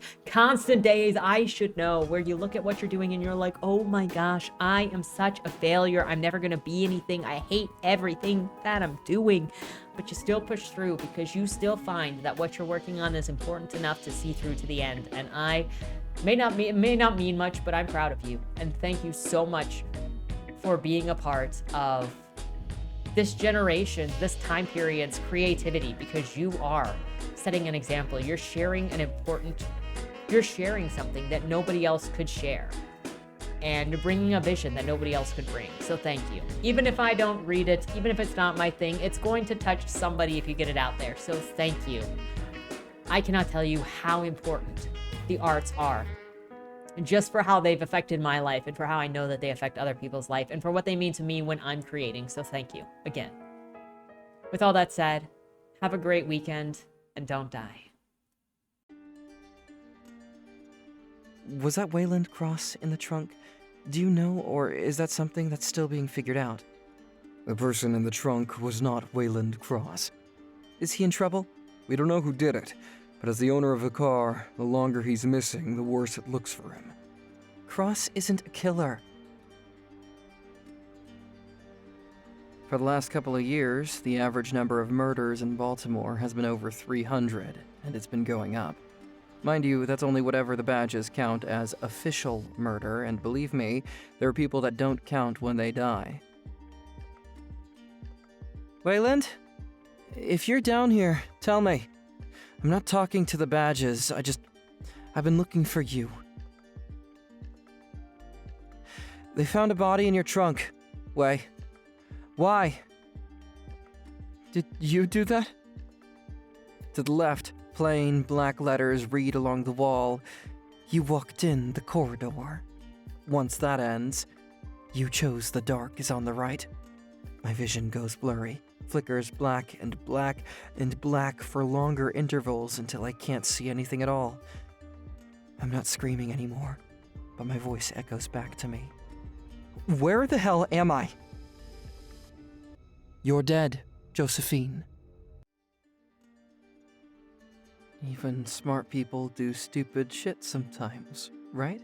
days, I should know, where you look at what you're doing and you're like, oh my gosh, I am such a failure. I'm never going to be anything. I hate everything that I'm doing. But you still push through because you still find that what you're working on is important enough to see through to the end. And I It may not mean much, but I'm proud of you. And thank you so much for being a part of this generation, this time period's creativity, because you are setting an example. You're sharing something that nobody else could share. And you're bringing a vision that nobody else could bring. So thank you. Even if I don't read it, even if it's not my thing, it's going to touch somebody if you get it out there. So thank you. I cannot tell you how important the arts are, just for how they've affected my life and for how I know that they affect other people's life and for what they mean to me when I'm creating. So thank you again. With all that said, have a great weekend and don't die. Was that Wayland Cross in the trunk? Do you know, or is that something that's still being figured out? The person in the trunk was not Wayland Cross. Is he in trouble? We don't know who did it, but as the owner of the car, the longer he's missing, the worse it looks for him. Cross isn't a killer. For the last couple of years, the average number of murders in Baltimore has been over 300, and it's been going up. Mind you, that's only whatever the badges count as official murder, and believe me, there are people that don't count when they die. Wayland? If you're down here, tell me. I'm not talking to the badges, I've been looking for you. They found a body in your trunk. Why? Did you do that? To the left. Plain black letters read along the wall. You walked in the corridor. Once that ends, you chose the dark is on the right. My vision goes blurry, flickers black and black and black for longer intervals until I can't see anything at all. I'm not screaming anymore, but my voice echoes back to me. Where the hell am I? You're dead, Josephine. Even smart people do stupid shit sometimes, right?